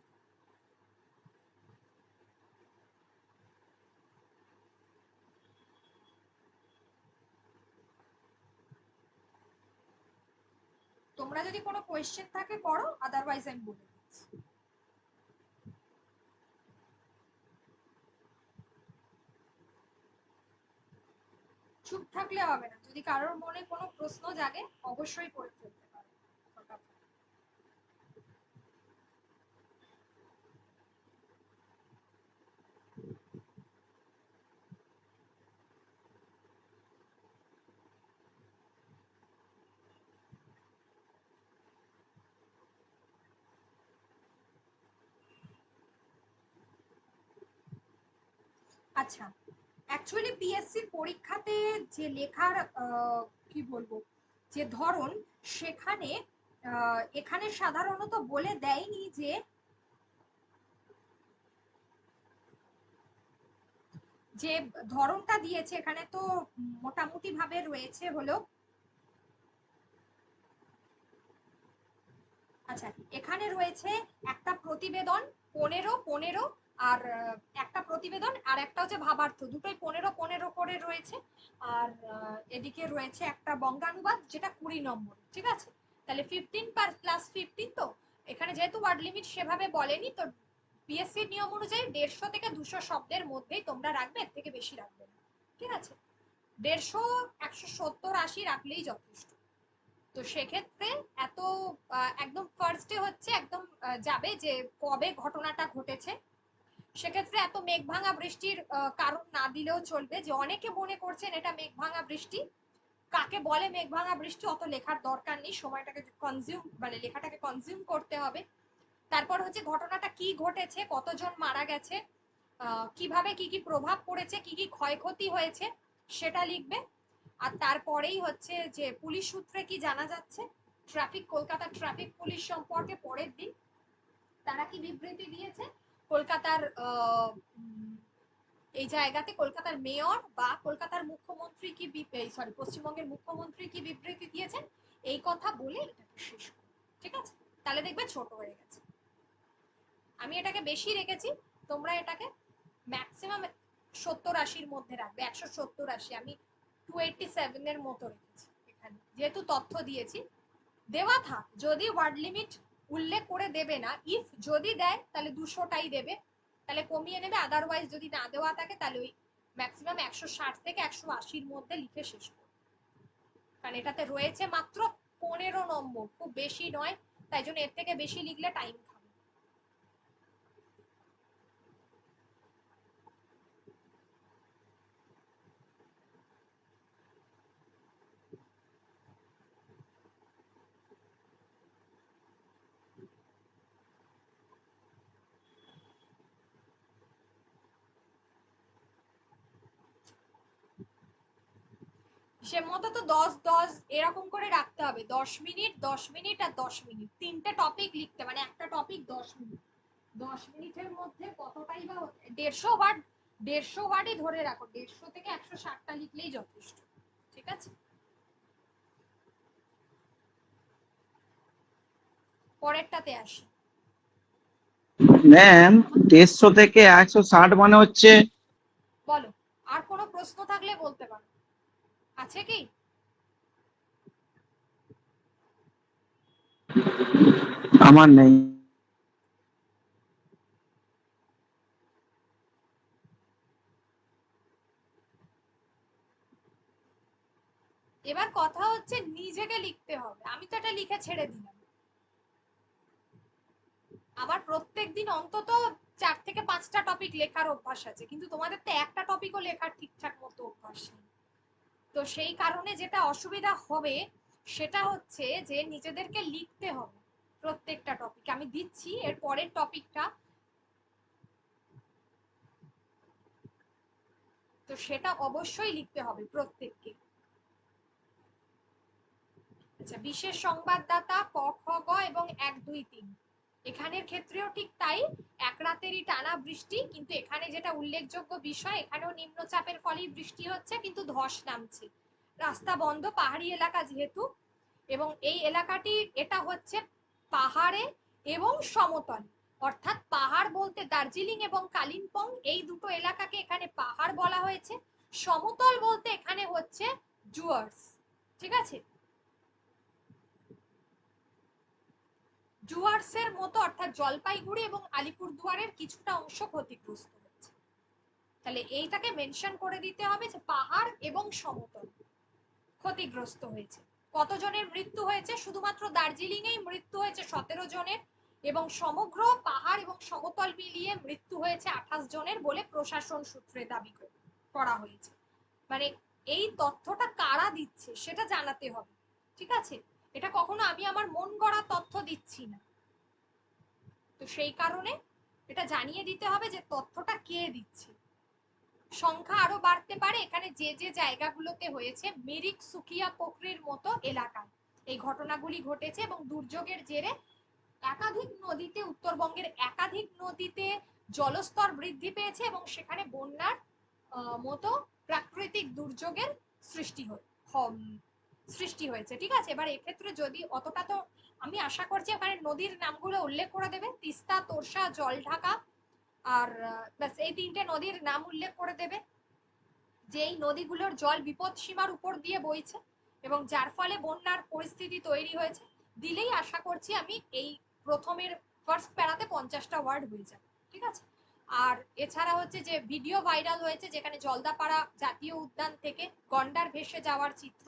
তোমরা যদি কোনো কোয়েশ্চেন থাকে করো, আদারওয়াইজ আমি বলে দিচ্ছি। চুপ থাকলে হবে না, যদি কারোর মনে কোনো প্রশ্ন জাগে অবশ্যই করে ফেলতে পারো। আচ্ছা, অ্যাকচুয়ালি পিএসসির পরীক্ষাতে যে লেখার কি বলবো যে ধরন, সেখানে এখানে সাধারণত বলে দেয়নি যে যে ধরনটা দিয়েছে এখানে, তো মোটামুটি ভাবে রয়েছে হলো। আচ্ছা, এখানে রয়েছে একটা প্রতিবেদন 15-15, আর একটা প্রতিবেদন আর একটা হচ্ছে ভাবার্থ, দুটোই 15-15 করে রয়েছে। আর এদিকে রয়েছে একটা বঙ্গানুবাদ যেটা 20 নম্বর, ঠিক আছে। তাহলে 15+15, তো এখানে যেহেতু ওয়ার্ড লিমিট সেভাবে বলেনি, তো পিএসসি নিয়ম অনুযায়ী 150 থেকে 200 শব্দের মধ্যেই তোমরা রাখবে, এর থেকে বেশি রাখবে না, ঠিক আছে। 150, 170-80 রাখলেই যথেষ্ট। তো সেক্ষেত্রে এত একদম ফার্স্টে হচ্ছে একদম যাবে যে কবে ঘটনাটা ঘটেছে। সেক্ষেত্রে এত মেঘ ভাঙা বৃষ্টির কারণ না দিলেও চলবে, যে অনেকে মনে করছেন এটা মেঘ ভাঙা বৃষ্টি, কাকে বলে মেঘ ভাঙা বৃষ্টি অত লেখার দরকার নেই, সময়টাকে কনজিউম মানে লেখাটাকে কনজিউম করতে হবে। তারপর হচ্ছে ঘটনাটা কি ঘটেছে, কতজন মারা গেছে, কিভাবে কি কি প্রভাব পড়েছে, কি কি ক্ষয়ক্ষতি হয়েছে সেটা লিখবে। আর তারপরেই হচ্ছে যে পুলিশ সূত্রে কি জানা যাচ্ছে, কলকাতা ট্রাফিক পুলিশ সম্পর্কে পরের দিন তারা কি বিবৃতি দিয়েছে? কলকাতার এই জায়গাতে কলকাতার মেয়র বা কলকাতার মুখ্যমন্ত্রী কি সরি পশ্চিমবঙ্গের মুখ্যমন্ত্রী কি বিবৃতি দিয়েছেন, এই কথা বলে এটাকে শেষ করো। ঠিক আছে, তাহলে দেখবে ছোট হয়ে গেছে। আমি এটাকে বেশি রেখেছি, তোমরা এটাকে ম্যাক্সিমাম 70-80-র মধ্যে রাখবে। 170-80, আমি 287 এর মতো রেখেছি এখানে, যেহেতু তথ্য দিয়েছি। দেওয়া থাক, যদি ওয়ার্ড লিমিট উল্লেখ করে দেবে না, ইফ যদি দেয় তাহলে 200টাই দেবে, তাহলে কমিয়ে নেবে। আদারওয়াইজ যদি না দেওয়া থাকে তাহলে ওই ম্যাক্সিমাম 160 থেকে 180-র মধ্যে লিখে শেষ করবে। কারণ এটাতে রয়েছে মাত্র 15 নম্বর, খুব বেশি নয়, তাই জন্য এর থেকে বেশি লিখলে টাইম খাবে। সে মতো তো 10-10 এরকম করে রাখতে হবে। 10 মিনিট 10 মিনিট আর 10 মিনিট, তিনটে টপিক লিখতে, মানে একটা টপিক 10 মিনিট। 10 মিনিটের মধ্যে কতটাই বা 150 ওয়ার্ড, 150 ওয়ার্ডই ধরে রাখো, 150 থেকে 160টা লিখলেই যথেষ্ট। ঠিক আছে, পরেরটাতে আসি। ম্যাম 150 থেকে 160 মানে হচ্ছে? বলো, আর কোনো প্রশ্ন থাকলে বলতে পারো, আছে কি? আমার নেই। এবার কথা হচ্ছে নিজেকে লিখতে হবে। আমি তো এটা লিখে ছেড়ে দিলাম, আমার প্রত্যেকদিন অন্তত 4 থেকে 5টা টপিক লেখার অভ্যাস আছে, কিন্তু তোমাদের তো একটা টপিকও লেখার ঠিকঠাক মতো অভ্যাস নেই। তো সেই কারণে যেটা অসুবিধা হবে সেটা হচ্ছে যে নিজেদেরকে লিখতে হবে প্রত্যেকটা টপিক। আমি দিচ্ছি এর পরের টপিকটা, তো সেটা অবশ্যই লিখতে হবে প্রত্যেককে। আচ্ছা, বিশেষ সংবাদদাতা, ক খ গ এবং 1 2 3, এখানের ক্ষেত্রেও ঠিক তাই। এক রাতেরই টানা বৃষ্টি, কিন্তু এখানে যেটা উল্লেখযোগ্য বিষয়, এখানেও নিম্নচাপের ফলেই বৃষ্টি হচ্ছে, কিন্তু ধস নামছে, রাস্তা বন্ধ, পাহাড়ি এলাকা যেহেতু। এবং এই এলাকাটি এটা হচ্ছে পাহাড়ে এবং সমতল, অর্থাৎ পাহাড় বলতে দার্জিলিং এবং কালিম্পং এই দুটো এলাকাকে এখানে পাহাড় বলা হয়েছে, সমতল বলতে এখানে হচ্ছে জুয়ার্স। ঠিক আছে, ডুয়ার্সের মতো, অর্থাৎ জলপাইগুড়ি এবং আলিপুরদুয়ারের কিছুটা অংশ ক্ষতিগ্রস্ত হচ্ছে। তাহলে এইটাকে মেনশন করে দিতে হবে যে পাহাড় এবং সমতল ক্ষতিগ্রস্ত হয়েছে। কতজনের মৃত্যু হয়েছে? শুধুমাত্র দার্জিলিং এই মৃত্যু হয়েছে 17 জনের, এবং সমগ্র পাহাড় এবং সমতল মিলিয়ে মৃত্যু হয়েছে 28 জনের বলে প্রশাসন সূত্রে দাবি করা হয়েছে। মানে এই তথ্যটা কারা দিচ্ছে সেটা জানাতে হবে। ঠিক আছে, এটা কখনো আমি আমার মন গড়া তথ্য দিচ্ছি না, তো সেই কারণে এটা জানিয়ে দিতে হবে যে তথ্যটা কে দিচ্ছে। সংখ্যা আরো বাড়তে পারে এখানে যে যে জায়গাগুলোতে হয়েছে, মিরিক, সুকিয়া, পোখরির মতো এলাকায় এই ঘটনাগুলি ঘটেছে, এবং দুর্যোগের জেরে একাধিক নদীতে, উত্তরবঙ্গের একাধিক নদীতে জলস্তর বৃদ্ধি পেয়েছে, এবং সেখানে বন্যার মতো প্রাকৃতিক দুর্যোগের সৃষ্টি হয়েছে। ঠিক আছে, এবার এক্ষেত্রে যদি অতটা তো আমি আশা করছি ওখানে নদীর নামগুলো উল্লেখ করে দেবে, তিস্তা, তোরসা, জলঢাকা, আর ব্যাস এই 3টে নদীর নাম উল্লেখ করে দেবে, যে এই নদীগুলোর জল বিপদ সীমার উপর দিয়ে বইছে এবং যার ফলে বন্যার পরিস্থিতি তৈরি হয়েছে। দিলেই আশা করছি আমি এই প্রথমের ফার্স্ট প্যারাতে 50টা ওয়ার্ড হয়ে যাবে। ঠিক আছে, আর এছাড়া হচ্ছে যে ভিডিও ভাইরাল হয়েছে যেখানে জলদাপাড়া জাতীয় উদ্যান থেকে গন্ডার ভেসে যাওয়ার চিত্র,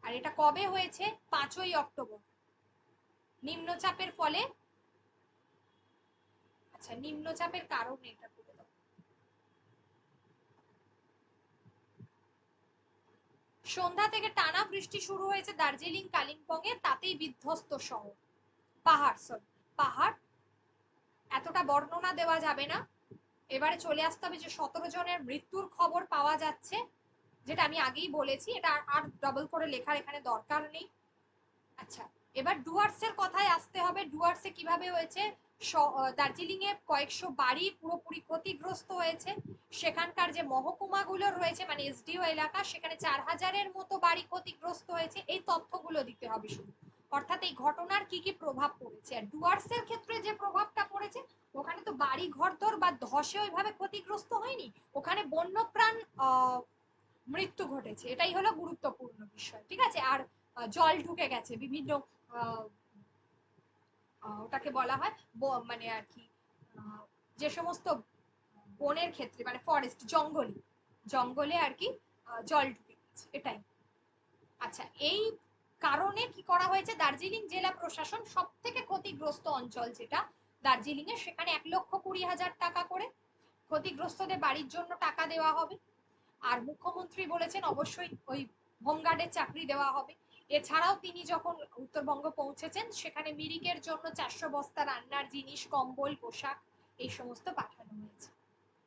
আর এটা কবে হয়েছে? 5ই অক্টোবর, নিম্নচাপের ফলে। আচ্ছা, নিম্নচাপের কারণ এটা বলে দাও। সন্ধ্যা থেকে টানা বৃষ্টি শুরু হয়েছে দার্জিলিং, কালিম্পং এ, তাতেই বিধ্বস্ত শহর। পাহাড়, এতটা বর্ণনা দেওয়া যাবে না। এবারে চলে আসতে হবে যে 17 জনের মৃত্যুর খবর পাওয়া যাচ্ছে, যেটা আমি আগেই বলেছি, এটা আর ডাবল করে লেখার এখানে দরকার নেই। আচ্ছা, এবার ডুয়ার্সের কথায় আসতে হবে। ডুয়ার্সে কিভাবে হয়েছে, দার্জিলিং এ কয়েকশো বাড়ি পুরোপুরি ক্ষতিগ্রস্ত হয়েছে। সেখানকার যে মহকুমাগুলো রয়েছে মানে এসডিও এলাকা, সেখানে 4000-এর মতো বাড়ি ক্ষতিগ্রস্ত হয়েছে। এই তথ্যগুলো দিতে হবে শুধু, অর্থাৎ এই ঘটনার কি কি প্রভাব পড়েছে। আর ডুয়ার্সের ক্ষেত্রে যে প্রভাবটা পড়েছে, ওখানে তো বাড়ি ঘরদোর বা ধসে ওইভাবে ক্ষতিগ্রস্ত হয়নি, ওখানে বন্যপ্রাণ মৃত্যু ঘটেছে, এটাই হলো গুরুত্বপূর্ণ বিষয়। ঠিক আছে। আর জল ঢুকে গেছে বিভিন্ন, ওটাকে বলা হয় মানে আর কি, যে সমস্ত বনের ক্ষেত্রে মানে ফরেস্ট, জঙ্গলে জঙ্গলে আর কি জল ঢুকে গেছে, এটাই। আচ্ছা, এই কারণে কি করা হয়েছে, দার্জিলিং জেলা প্রশাসন সব থেকে ক্ষতিগ্রস্ত অঞ্চল যেটা দার্জিলিং এ, সেখানে 1,20,000 টাকা করে ক্ষতিগ্রস্তদের বাড়ির জন্য টাকা দেওয়া হবে। আর মুখ্যমন্ত্রী বলেছেন অবশ্যই ওই হোমগার্ডের চাকরি দেওয়া হবে। এছাড়াও তিনি যখন উত্তরবঙ্গ পৌঁছেছেন, সেখানে মিরিকের জন্য 400 বস্তা রান্নার জিনিস, কম্বল, পোশাক এই সমস্ত পাঠানো হয়েছে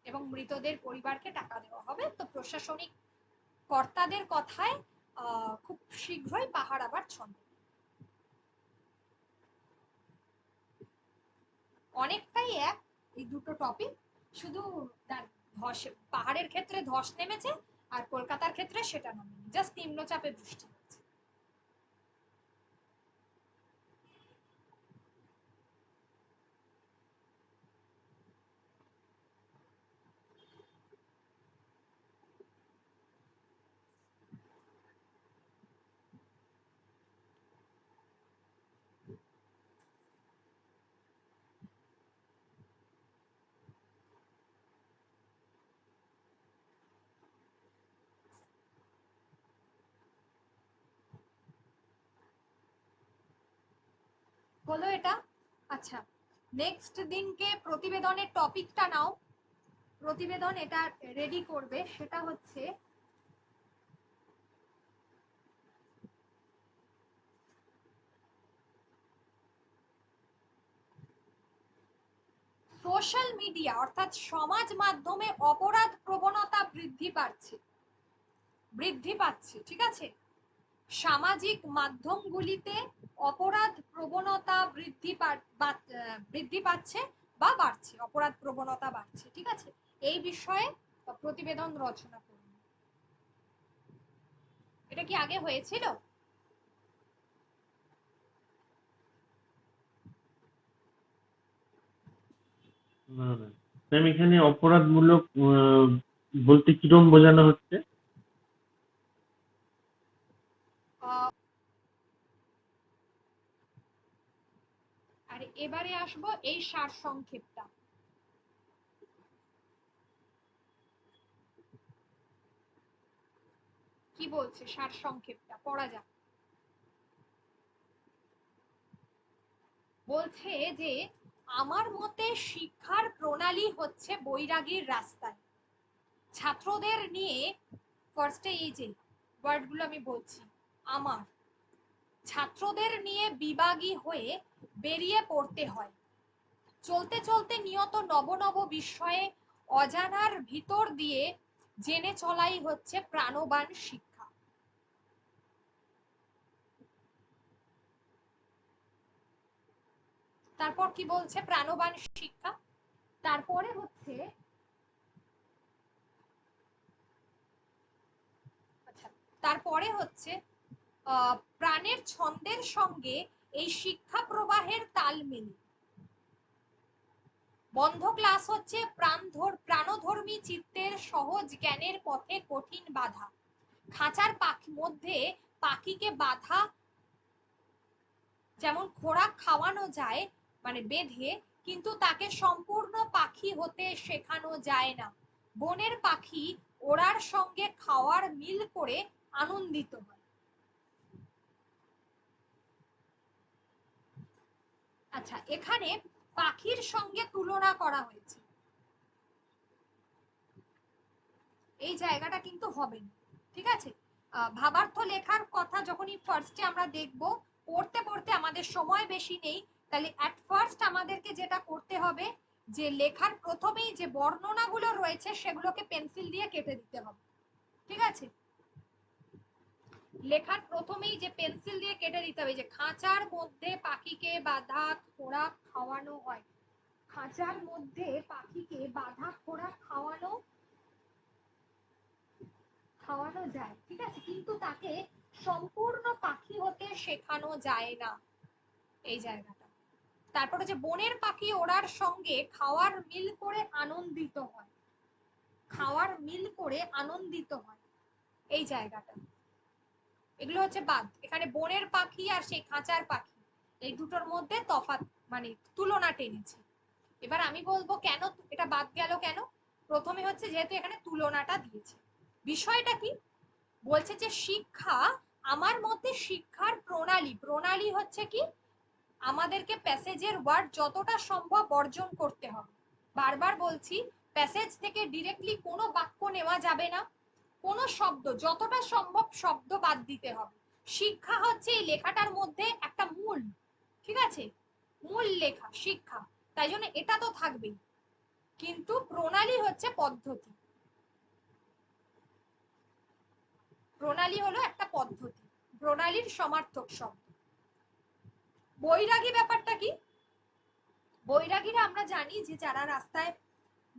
এবং মৃতদের পরিবারকে টাকা দেওয়া হবে। তো প্রশাসনিক কর্তাদের কথায় খুব শীঘ্রই পাহাড় আবার ছন্দে। অনেকটাই এক এই দুটো টপিক, শুধু ধস, পাহাড়ের ক্ষেত্রে ধস নেমেছে আর কলকাতার ক্ষেত্রে সেটা নামেনি, জাস্ট নিম্নচাপে বৃষ্টি হয়েছে। হলো এটা। আচ্ছা, নেক্সট দিনকে প্রতিবেদনের টপিকটা নাও। প্রতিবেদন এটা রেডি করবে, সেটা হচ্ছে সোশ্যাল মিডিয়া অর্থাৎ সমাজ মাধ্যমে অপরাধ প্রবণতা বৃদ্ধি পাচ্ছে। ঠিক আছে, সামাজিক মাধ্যমগুলিতে অপরাধ প্রবণতা বৃদ্ধি পাচ্ছে বা বাড়ছে, অপরাধ প্রবণতা বাড়ছে। ঠিক আছে, এই বিষয়ে প্রতিবেদন রচনা করুন। এটা কি আগে হয়েছিল? না না ম্যাম, এখানে অপরাধমূলক বলতে কিরম বোঝানো হচ্ছে? আর এবারে আসবো এই সার সংক্ষেপটা। কি বলছে সার সংক্ষেপটা, পড়া যাক। বলছে যে আমার মতে শিক্ষার প্রণালী হচ্ছে বৈরাগীর রাস্তায়। ছাত্রদের নিয়ে ফার্স্টে এই যে ওয়ার্ডগুলো আমি বলছি, আমার ছাত্রদের নিয়ে বিভাগী হয়ে বেরিয়ে পড়তে হয়। চলতে চলতে নিয়ত নব নব বিষয়ে অজানার ভিতর দিয়ে জেনে চলাই হচ্ছে প্রাণবান শিক্ষা। তারপর কি বলছে প্রাণবান শিক্ষা, তারপরে হচ্ছে আচ্ছা, তারপরে হচ্ছে প্রাণের ছন্দের সঙ্গে এই শিক্ষা প্রবাহের তাল মেলে। বন্ধ ক্লাস হচ্ছে প্রাণধর্মী চিত্তের সহজ জ্ঞানের পথে কঠিন বাধা। খাঁচার মধ্যে পাখিকে বাধা যেমন খোরাক খাওয়ানো যায় মানে বেঁধে, কিন্তু তাকে সম্পূর্ণ পাখি হতে শেখানো যায় না। বনের পাখি ওড়ার সঙ্গে খাওয়ার মিল করে আনন্দিত হয়। আচ্ছা, এখানে পাখির সঙ্গে তুলনা করা হয়েছে, এই জায়গাটা কিন্তু হবে না। ঠিক আছে, ভাবার্থ লেখার কথা যখনই ফার্স্টে আমরা দেখব, পড়তে পড়তে আমাদের সময় বেশি নেই, তাহলে অ্যাট ফার্স্ট আমাদেরকে যেটা করতে হবে, যে লেখার প্রথমেই যে বর্ণনাগুলো রয়েছে সেগুলোকে পেন্সিল দিয়ে কেটে দিতে হবে। ঠিক আছে, লেখার প্রথমেই যে পেন্সিল দিয়ে কেটে দিতে হবে, যে খাঁচার মধ্যে পাখিকে বাঁধা খোরাক খাওয়ানো হয়, খাঁচার মধ্যে পাখিকে বাঁধা খোরাক খাওয়ানো খাওয়ানো যায়, ঠিক আছে, কিন্তু তাকে সম্পূর্ণ পাখি হতে শেখানো যায় না, এই জায়গাটা। তারপরে যে বনের পাখি ওড়ার সঙ্গে খাওয়ার মিল করে আনন্দিত হয়, খাওয়ার মিল করে আনন্দিত হয়, এই জায়গাটা। এগুলো হচ্ছে বাদ। এখানে বনের পাখি আর সেই খাঁচার পাখি এই দুটোর মধ্যে তফাৎ, মানে তুলনা টেনেছে। এবার আমি বলবো কেন এটা বাদ গেল কেন। প্রথমে হচ্ছে যেহেতু এখানে তুলনাটা দিয়েছে, বিষয়টা কি বলছে যে শিক্ষা, আমার মতে শিক্ষার প্রণালী, প্রণালী হচ্ছে কি আমাদেরকে প্যাসেজের ওয়ার্ড যতটা সম্ভব বর্জন করতে হবে। বারবার বলছি, প্যাসেজ থেকে ডিরেক্টলি কোনো বাক্য নেওয়া যাবে না, কোনো শব্দ যতটা সম্ভব শব্দ বাদ দিতে হবে। শিক্ষা হচ্ছে এই লেখাটার মধ্যে একটা মূল, ঠিক আছে, মূল লেখা শিক্ষা, তাই জন্য এটা তো থাকবেই, কিন্তু প্রণালী হচ্ছে পদ্ধতি, প্রণালী হলো একটা পদ্ধতি, প্রণালীর সমার্থক শব্দ। বৈরাগী ব্যাপারটা কি, বৈরাগীরা আমরা জানি যে যারা রাস্তায়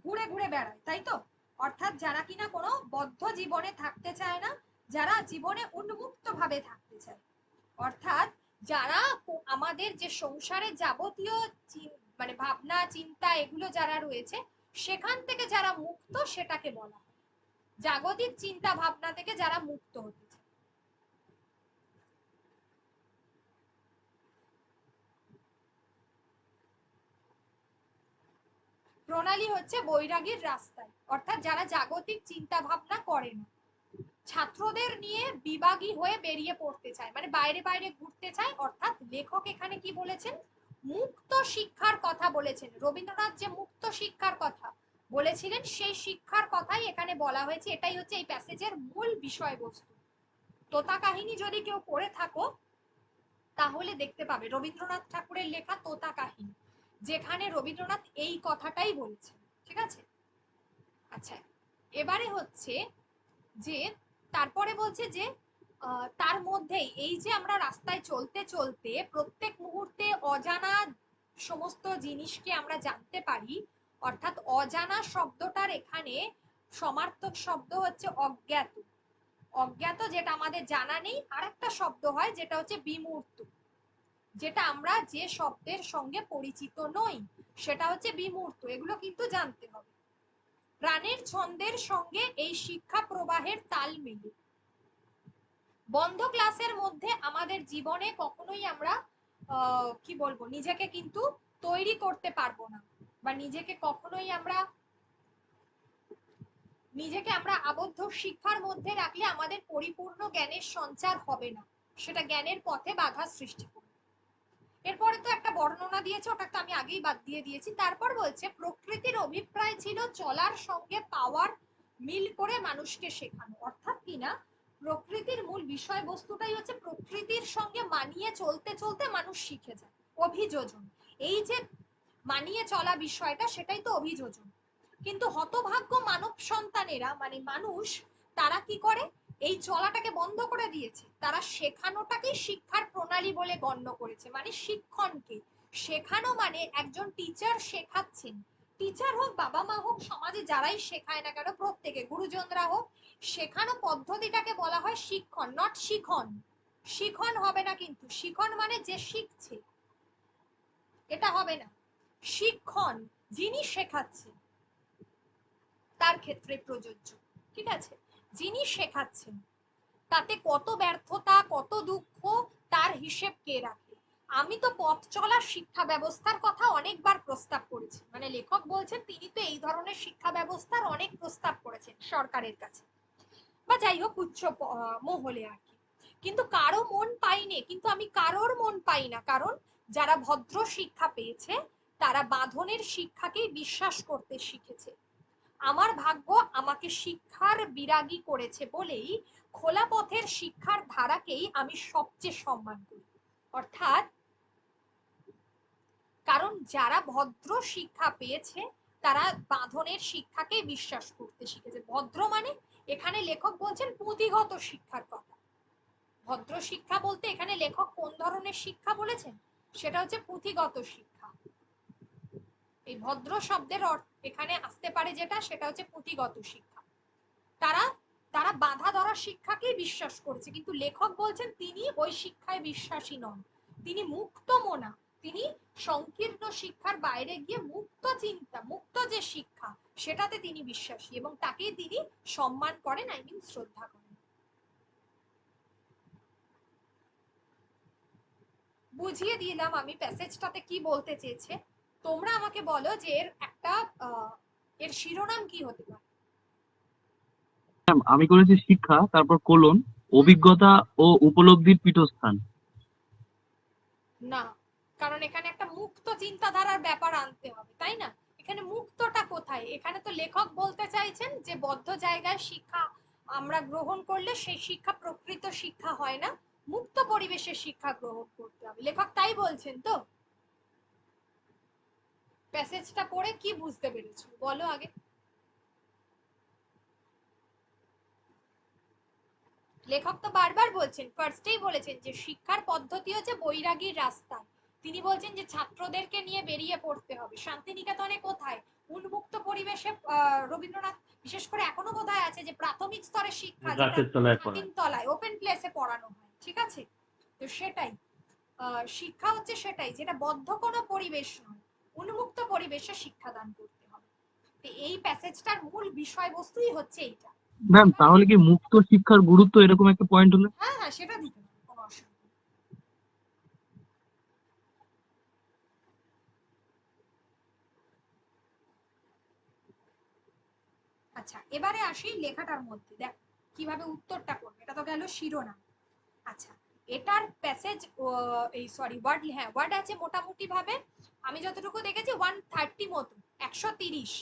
ঘুরে ঘুরে বেড়ায়, তাই তো, অর্থাৎ যারা কিনা কোনো বদ্ধ জীবনে থাকতে চায় না, যারা জীবনে উন্মুক্ত ভাবে থাকতে চায়, অর্থাৎ যারা আমাদের যে সংসারে যাবতীয় মানে ভাবনা চিন্তা এগুলো যারা রয়েছে সেখান থেকে যারা মুক্ত সেটাকে বলা হয়, জাগতিক চিন্তা ভাবনা থেকে যারা মুক্ত হতে চায়। প্রণালী হচ্ছে বৈরাগীর রাস্তায়, অর্থাৎ যারা জাগতিক চিন্তা ভাবনা করে না, ছাত্রদের নিয়ে বিভাগী হয়ে বেরিয়ে পড়তে চায়, মানে বাইরে বাইরে ঘুরতে চায়, অর্থাৎ লেখক এখানে কি বলেছেন, মুক্ত শিক্ষার কথা বলেছেন। রবীন্দ্রনাথ যে মুক্ত শিক্ষার কথা বলেছিলেন সেই শিক্ষার কথাই এখানে বলা হয়েছে, এটাই হচ্ছে এই প্যাসেজের মূল বিষয়বস্তু। তোতা কাহিনী যদি কেউ পড়ে থাকো তাহলে দেখতে পাবে রবীন্দ্রনাথ ঠাকুরের লেখা তোতা কাহিনী, যেখানে রবীন্দ্রনাথ এই কথাটাই বলেছেন, ঠিক আছে। আচ্ছা, এবারে হচ্ছে যে তারপরে বলছে যে তার মধ্যেই এই যে আমরা রাস্তায় চলতে চলতে প্রত্যেক মুহূর্তে অজানা সমস্ত জিনিসকে আমরা জানতে পারি, অর্থাৎ অজানা শব্দটার এখানে সমার্থক শব্দ হচ্ছে অজ্ঞাত। অজ্ঞাত যেটা আমাদের জানা নেই, আর একটা শব্দ হয় যেটা হচ্ছে বিমূর্ত, যেটা আমরা যে শব্দের সঙ্গে পরিচিত নই সেটা হচ্ছে বিমূর্ত, এগুলো কিন্তু জানতে হবে। প্রাণের ছন্দের সঙ্গে এই শিক্ষা প্রবাহের তাল মেলে। বন্ধ ক্লাসের মধ্যে আমাদের জীবনে কখনোই আমরা কি বলবো নিজেকে কিন্তু তৈরি করতে পারবো না, বা নিজেকে আমরা আবদ্ধ শিক্ষার মধ্যে রাখলে আমাদের পরিপূর্ণ জ্ঞানের সঞ্চার হবে না, সেটা জ্ঞানের পথে বাধা সৃষ্টি করবে। এরপরে তো একটা বর্ণনা দিয়েছে, ওটা তো আমি আগেই বাদ দিয়ে দিয়েছি। তারপর বলছে প্রকৃতির অভিপ্রায় ছিল চলার সঙ্গে পাওয়ার মিল করে মানুষকে শেখানো, অর্থাৎ কিনা প্রকৃতির মূল বিষয়বস্তুটাই হচ্ছে প্রকৃতির সঙ্গে মানিয়ে চলতে চলতে মানুষ শিখে যায়, অভিযোজন। এই যে মানিয়ে চলা বিষয়টা সেটাই তো অভিযোজন। কিন্তু হতভাগ্য মানব সন্তানেরা মানে মানুষ, তারা কি করে এই চলাটাকে বন্ধ করে দিয়েছে, তারা শেখানোটাকেই শিক্ষার প্রণালী বলে গণ্য করেছে। মানে শিক্ষণকে শেখানো মানে একজন টিচার শেখাচ্ছেন, টিচার হোক বাবা মা হোক সমাজে যারাই শেখায় না কেন প্রত্যেকে গুরুজনরা হোক, শেখানো পদ্ধতিটাকে বলা হয় শিক্ষণ, নট শিখন। শিখন হবে না, কিন্তু শিখন মানে যে শিখছে এটা হবে না, শিক্ষণ যিনি শেখাচ্ছেন তার ক্ষেত্রে প্রযোজ্য, ঠিক আছে, যিনি শেখাচ্ছেন তাতে কত ব্যর্থতা কত দুঃখ তার হিসেব কে রাখে। আমি তো পথ চলার শিক্ষা ব্যবস্থার কথা অনেকবার প্রস্তাব করেছি, মানে লেখক বলছেন তিনি তো এই ধরনের শিক্ষা ব্যবস্থার অনেক প্রস্তাব করেছেন সরকারের কাছে, বা যাই হোক উচ্চ মহলে আর কি, কিন্তু কারো মন পাইনি, কিন্তু আমি কারোর মন পাই না, কারণ যারা ভদ্র শিক্ষা পেয়েছে তারা বাঁধনের শিক্ষাকেই বিশ্বাস করতে শিখেছে। আমার ভাগ্য আমাকে শিক্ষার বিরাগী করেছে বলেই খোলা পথের শিক্ষার ধারাকেই আমি সবচেয়ে সম্মান করি। অর্থাৎ কারণ যারা ভদ্র শিক্ষা পেয়েছে তারা বাঁধনের শিক্ষাকে বিশ্বাস করতে শিখেছে। ভদ্র মানে এখানে লেখক বলছেন পুঁথিগত শিক্ষার কথা, ভদ্র শিক্ষা বলতে এখানে লেখক কোন ধরনের শিক্ষা বলেছেন, সেটা হচ্ছে পুঁথিগত শিক্ষা। এই ভদ্র শব্দের অর্থ এখানে আসতে পারে যেটা, সেটা হচ্ছে পুঁথিগত শিক্ষা। তারা তারা বাঁধা ধরা শিক্ষাকেই বিশ্বাস করেছে, কিন্তু লেখক বলছেন তিনি ওই শিক্ষায় বিশ্বাসী নন, তিনি মুক্ত মনা, তিনি সংকীর্ণ শিক্ষার বাইরে গিয়ে মুক্ত চিন্তা, মুক্ত যে শিক্ষা সেটাতে তিনি বিশ্বাসী, এবং তাকেই তিনি সম্মান করেন, আই মিন শ্রদ্ধা করেন। বুঝিয়ে দিলাম আমি প্যাসেজটাতে কি বলতে চেয়েছে। তোমরা আমাকে বলো যে এর একটা এর শিরোনাম কি হতে পারে। আমি করেছি শিক্ষা, তারপর কোলন, অভিজ্ঞতা ও উপলব্ধির পীঠস্থান। না, কারণ এখানে একটা মুক্ত চিন্তাধারার ব্যাপার আনতে হবে, তাই না? এখানে মুক্তটা কোথায়? এখানে তো লেখক বলতে চাইছেন যে বদ্ধ জায়গায় শিক্ষা আমরা গ্রহণ করলে সেই শিক্ষা প্রকৃত শিক্ষা হয় না, মুক্ত পরিবেশে শিক্ষা গ্রহণ করতে হবে, লেখক তাই বলছেন তো? প্যাসেজটা পড়ে কি বুঝতে পেরেছো বলো আগে। লেখক তো বারবার বলছেন, ফার্স্টেই বলেছেন যে শিক্ষার পদ্ধতি হচ্ছে বৈরাগীর রাস্তা। তিনি বলছেন যে ছাত্রদেরকে নিয়ে বেরিয়ে পড়তে হবে। শান্তিনিকেতনে কোথায় উন্মুক্ত পরিবেশে রবীন্দ্রনাথ বিশেষ করে এখনো বোধহয় আছে যে প্রাথমিক স্তরের শিক্ষা যেটা গাছের তলায় পড়ায়। ছাতিম তলায় ওপেন প্লেসে পড়ানো হয়, ঠিক আছে? তো সেটাই শিক্ষা হচ্ছে, সেটাই যেটা বদ্ধ কোনো পরিবেশ নয়, উন্মুক্ত পরিবেশে শিক্ষাদান করতে হবে। তো এই প্যাসেজটার মূল বিষয়বস্তুই হচ্ছে এইটা। ম্যাম, তাহলে কি মুক্ত শিক্ষার গুরুত্ব এরকম একটা পয়েন্ট হলো? হ্যাঁ হ্যাঁ, সেটা দিতে পারো, কোনো অসুবিধা নেই। আচ্ছা, এবারে আসি লেখাটার মধ্যে, দেখ কিভাবে উত্তরটা করবে। এটা তো গেল শিরোনাম। আচ্ছা, এটার প্যাসেজ এই সরি ওয়ার্ড, হ্যাঁ ওয়ার্ড আছে মোটামুটি ভাবে আমি যতটুকু দেখেছি 130 মতো, 130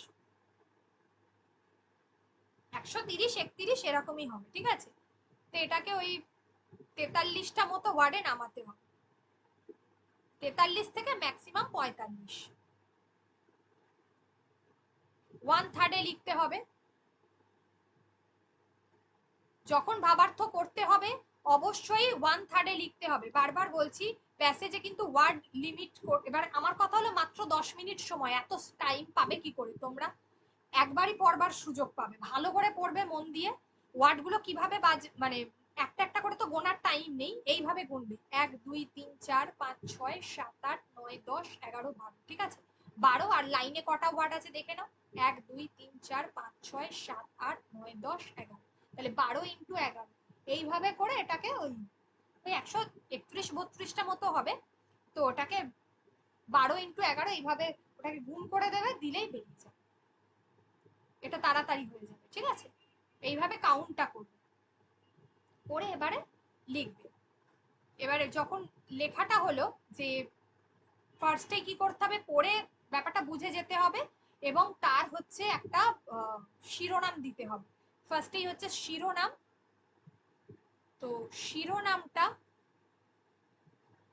130 31 এরকমই হবে, ঠিক আছে? তো এটাকে ওই 43টা মতো ওয়ার্ডে নামাতে হবে, 43 থেকে ম্যাক্সিমাম 45, 1/3 লিখতে হবে। যখন ভাবার্থ করতে হবে অবশ্যই 1/3 লিখতে হবে। বারবার বলছি প্যাসেজে কিন্তু ওয়ার্ড লিমিট। এবার আমার কথা হলো মাত্র 10 মিনিট সময়, এত টাইম পাবে কি করে তোমরা? একবারই পড়বার সুযোগ পাবে, ভালো করে পড়বে মন দিয়ে। ওয়ার্ডগুলো কিভাবে মানে একটা একটা করে তো গোনার টাইম নেই, এইভাবে গুনবে 1 2 3 4 5 6 7 8 9 10 11 12, ঠিক আছে? 12, আর লাইনে কটা ওয়ার্ড আছে দেখে নাও, 1 2 3 4 5 6 7 8 9 10 11, তাহলে 12 ইন্টু 11, এইভাবে করে এটাকে ওই 131 32টা মতো হবে। তো ওটাকে 12 ইন্টু 11 এইভাবে ওটাকে গুণ করে দেবে, দিলেই বেরিয়ে যাবে, এটা তাড়াতাড়ি হয়ে যাবে, ঠিক আছে? এইভাবে কাউন্টটা করবে, করে এবারে লিখবে। এবারে যখন লেখাটা হলো যে ফার্স্টে কি করতে হবে, পড়ে ব্যাপারটা বুঝে যেতে হবে, এবং তার হচ্ছে একটা শিরোনাম দিতে হবে। ফার্স্টেই হচ্ছে শিরোনাম। তো শিরোনামটা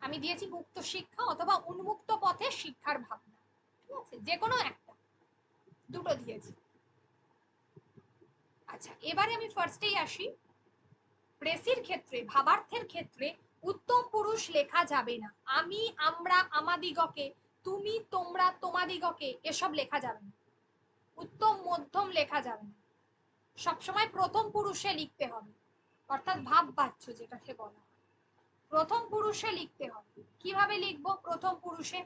আমি দিয়েছি মুক্ত শিক্ষা অথবা উন্মুক্ত পথে শিক্ষার ভাবনা, ঠিক আছে? যে কোনো একটা, দুটো দিয়েছি। আচ্ছা, এবারে আমি ফার্স্টেই আসি। প্রেসির ক্ষেত্রে, ভাবার্থের ক্ষেত্রে উত্তম পুরুষ লেখা যাবে না। আমি, আমরা, আমাদিগকে, তুমি, তোমরা, তোমাদিগকে এসব লেখা যাবে না। উত্তম মধ্যম লেখা যাবে না, সবসময় প্রথম পুরুষে লিখতে হবে, অর্থাৎ ভাব বাচ্য যেটাকে বলা হয়, প্রথম পুরুষে লিখতে হবে। কিভাবে লিখবো প্রথম পুরুষে?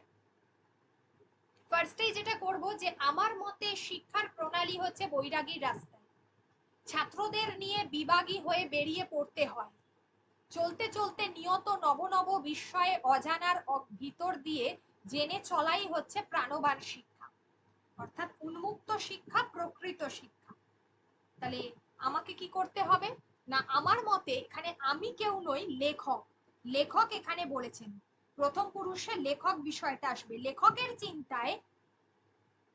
ফার্স্টেই যেটা করব যে আমার মতে শিক্ষার প্রণালী হচ্ছে বৈরাগীর রাস্তায়, ছাত্রদের নিয়ে বিভাগী হয়ে বেরিয়ে পড়তে হয়, চলতে চলতে নিয়ত নব নব বিস্ময়ে অজানার ভিতর দিয়ে জেনে চলাই হচ্ছে প্রাণবান শিক্ষা, অর্থাৎ উন্মুক্ত শিক্ষা, প্রকৃত শিক্ষা। তাহলে আমাকে কি করতে হবে না, আমার মতে এখানে আমি কেউ নই, লেখক। লেখক এখানে বলেছেন, প্রথম পুরুষে লেখক বিষয়টা আসবে। লেখকের চিন্তায়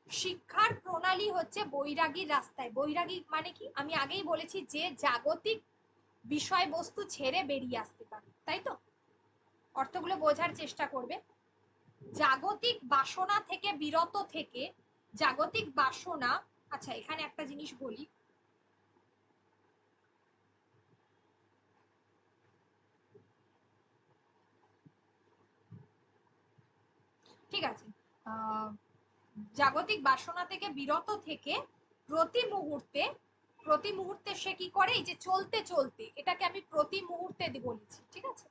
শিক্ষার প্রণালী হচ্ছে বৈরাগীর রাস্তায়। বৈরাগী মানে কি আমি আগেই বলেছি, যে জাগতিক বিষয়বস্তু ছেড়ে বেরিয়ে আসতে পারে, তাই তো? অর্থগুলো বোঝার চেষ্টা করবে। জাগতিক বাসনা থেকে বিরত থেকে, জাগতিক বাসনা, আচ্ছা এখানে একটা জিনিস বলি, ঠিক আছে। জাগতিক বাসনা থেকে বিরত থেকে প্রতি মুহূর্তে সে কি করে, এই যে চলতে চলতে, এটাকে আমি প্রতি মুহূর্তে বলেছি, ঠিক আছে।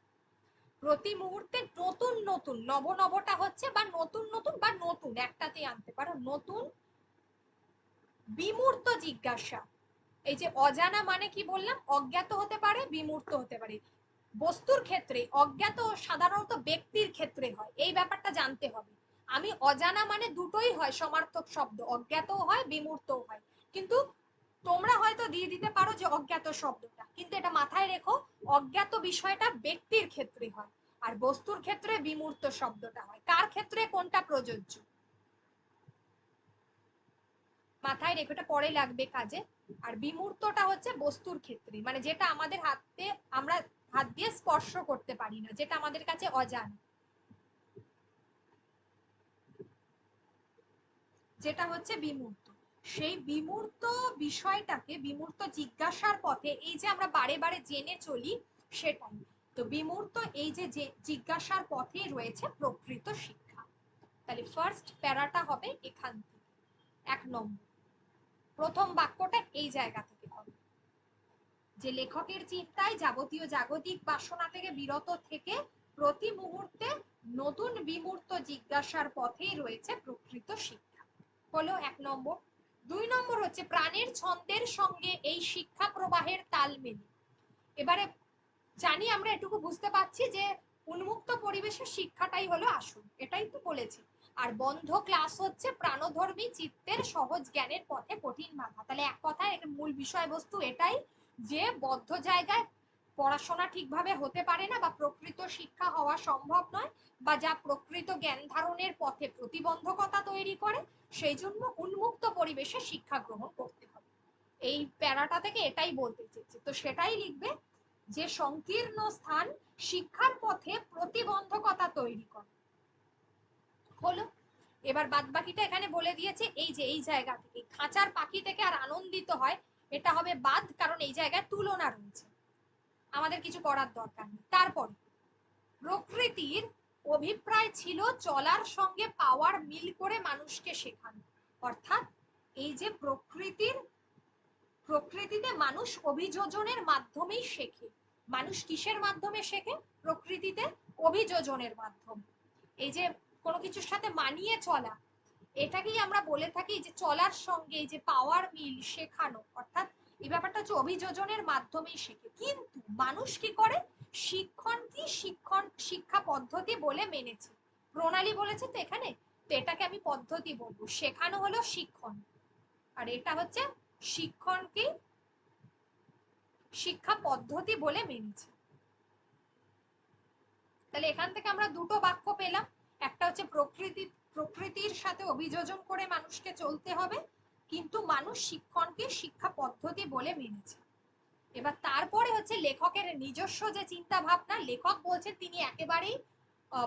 প্রতি মুহূর্তে নতুন নতুন, নবটা হচ্ছে বা নতুন নতুন বা নতুন একটাতেই আনতে পারো, নতুন বিমূর্ত জিজ্ঞাসা। এই যে অজানা মানে কি বললাম, অজ্ঞাত হতে পারে, বিমূর্ত হতে পারে। বস্তুর ক্ষেত্রে অজ্ঞাত সাধারণত ব্যক্তির ক্ষেত্রে হয়, এই ব্যাপারটা জানতে হবে। আমি অজানা মানে দুটোই হয় সমার্থক শব্দ, অজ্ঞাতও হয় বিমূর্তও হয়, কিন্তু তোমরা হয়তো দিয়ে দিতে পারো যে অজ্ঞাত শব্দটা, কিন্তু এটা মাথায় রেখো, অজ্ঞাত বিষয়টা ব্যক্তির ক্ষেত্রে হয় আর বস্তুর ক্ষেত্রে বিমূর্ত শব্দটা হয়। কার ক্ষেত্রে কোনটা প্রযোজ্য মাথায় রেখো, এটা পরে লাগবে কাজে। আর বিমূর্তটা হচ্ছে বস্তুর ক্ষেত্রে, মানে যেটা আমাদের হাতে, আমরা হাত দিয়ে স্পর্শ করতে পারি না, যেটা আমাদের কাছে অজানা, যেটা হচ্ছে বিমূর্ত। সেই বিমূর্ত বিষয়টাকে বিমূর্ত জিজ্ঞাসার পথে এই যে আমরা বারে বারে জেনে চলি, সেটাই তো বিমূর্ত। এই যে জিজ্ঞাসার পথে রয়েছে প্রকৃত শিক্ষা। তাহলে ফার্স্ট প্যারাটা হবে এখান থেকে, 1 নম্বর প্রথম বাক্যটা এই জায়গা থেকে হবে, যে লেখকের চিন্তায় যাবতীয় জাগতিক বাসনা থেকে বিরত থেকে প্রতি মুহূর্তে নতুন বিমূর্ত জিজ্ঞাসার পথেই রয়েছে প্রকৃত শিক্ষা, হলো 1 নম্বর। 2 নম্বর হচ্ছে প্রাণের ছন্দের সঙ্গে এই শিক্ষা প্রবাহের তাল মেলে। এবারে জানি আমরা এটুকু বুঝতে পারছি যে উন্মুক্ত পরিবেশের শিক্ষাটাই হলো আসল, এটাই তো বলেছি। আর বন্ধ ক্লাস হচ্ছে প্রাণধর্মী চিত্তের সহজ জ্ঞানের পথে কঠিন বাধা। তাহলে এক কথায় মূল বিষয়বস্তু এটাই, যে বদ্ধ জায়গায় পড়াশোনা ঠিকভাবে হতে পারে না বা প্রকৃত শিক্ষা হওয়া সম্ভব নয়, বা যা প্রকৃত জ্ঞান ধারণের পথে প্রতিবন্ধকতা তৈরি করে, সেই জন্য উন্মুক্ত পরিবেশে শিক্ষা গ্রহণ করতে হবে। এই প্যারাটা থেকে এটাই বলতে চেয়েছি, তো সেটাই লিখবে, যে সংকীর্ণ স্থান শিক্ষার পথে প্রতিবন্ধকতা তৈরি করে। হলো, এবার বাদ বাকিটা এখানে বলে দিয়েছে। এই যে এই জায়গা থেকে খাঁচার পাখি থেকে আর আনন্দিত হয়, এটা হবে বাদ, কারণ এই জায়গায় তুলনা রয়েছে, আমাদের কিছু করার দরকার নেই। তারপর প্রকৃতির অভিপ্রায় ছিল চলার সঙ্গে পাওয়ার মিল করে মানুষকে শেখানো, অর্থাৎ এই যে প্রকৃতিতে মানুষ অভিযোজনের মাধ্যমেই শেখে। মানুষ কিসের মাধ্যমে শেখে? প্রকৃতিতে অভিযোজনের মাধ্যমে। এই যে কোনো কিছুর সাথে মানিয়ে চলা, এটাকেই আমরা বলে থাকি যে চলার সঙ্গে এই যে পাওয়ার মিল শেখানো, অর্থাৎ এই ব্যাপারটা হচ্ছে অভিযোজনের মাধ্যমেই শেখে। কিন্তু মানুষ কি করে? শিক্ষা পদ্ধতি বলে মেনেছে, প্রণালী বলেছে তো এখানে, তো এটাকে আমি পদ্ধতি বলবো। শেখানো হলো শিক্ষণ, আর এটা হচ্ছে শিক্ষণকে শিক্ষা পদ্ধতি বলে মেনেছে। তাহলে এখান থেকে আমরা দুটো বাক্য পেলাম, একটা হচ্ছে প্রকৃতির সাথে অভিযোজন করে মানুষকে চলতে হবে, কিন্তু মানুষ শিক্ষণকে শিক্ষা পদ্ধতি বলে মেনেছে। এবার তারপরে হচ্ছে লেখকের নিজস্ব যে চিন্তা ভাবনা, লেখক বলছেন তিনি একেবারেই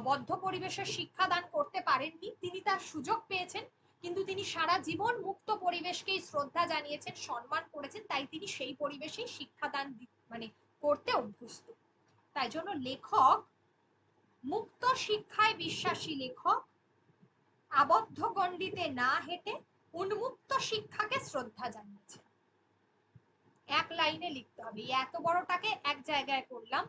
বদ্ধ পরিবেশের শিক্ষা দান করতে পারেননি, তিনি তার সুযোগ পেয়েছেন, কিন্তু তিনি সারা জীবন মুক্ত পরিবেশকেই শ্রদ্ধা জানিয়েছেন, সম্মান করেছেন, তাই তিনি সেই পরিবেশেই শিক্ষাদান মানে করতে অভ্যস্ত। তাই জন্য লেখক মুক্ত শিক্ষায় বিশ্বাসী লেখক, আবদ্ধ গণ্ডিতে না হেঁটে উন্মুক্ত শিক্ষাকে শ্রদ্ধা জানিয়েছে। এক লাইনে লিখতে হবে, এত বড়টাকে এক জায়গায় করলাম,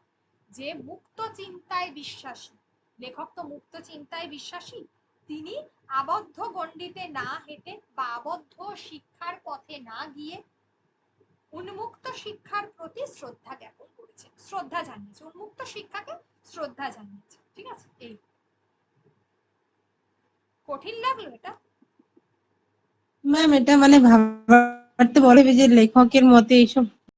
যে মুক্ত চিন্তায় বিশ্বাসী লেখক, তো মুক্ত চিন্তায় বিশ্বাসী, তিনি আবদ্ধ গণ্ডিতে না হেঁটে বা আবদ্ধ শিক্ষার পথে না গিয়ে উন্মুক্ত শিক্ষার প্রতি শ্রদ্ধা জ্ঞাপন করেছে, শ্রদ্ধা জানিয়েছে, উন্মুক্ত শিক্ষাকে শ্রদ্ধা জানিয়েছে। ঠিক আছে, এই কঠিন লাগলো এটা? ম্যাম এটা মানে ভাবতে বলে যে লেখকের মতে এইসব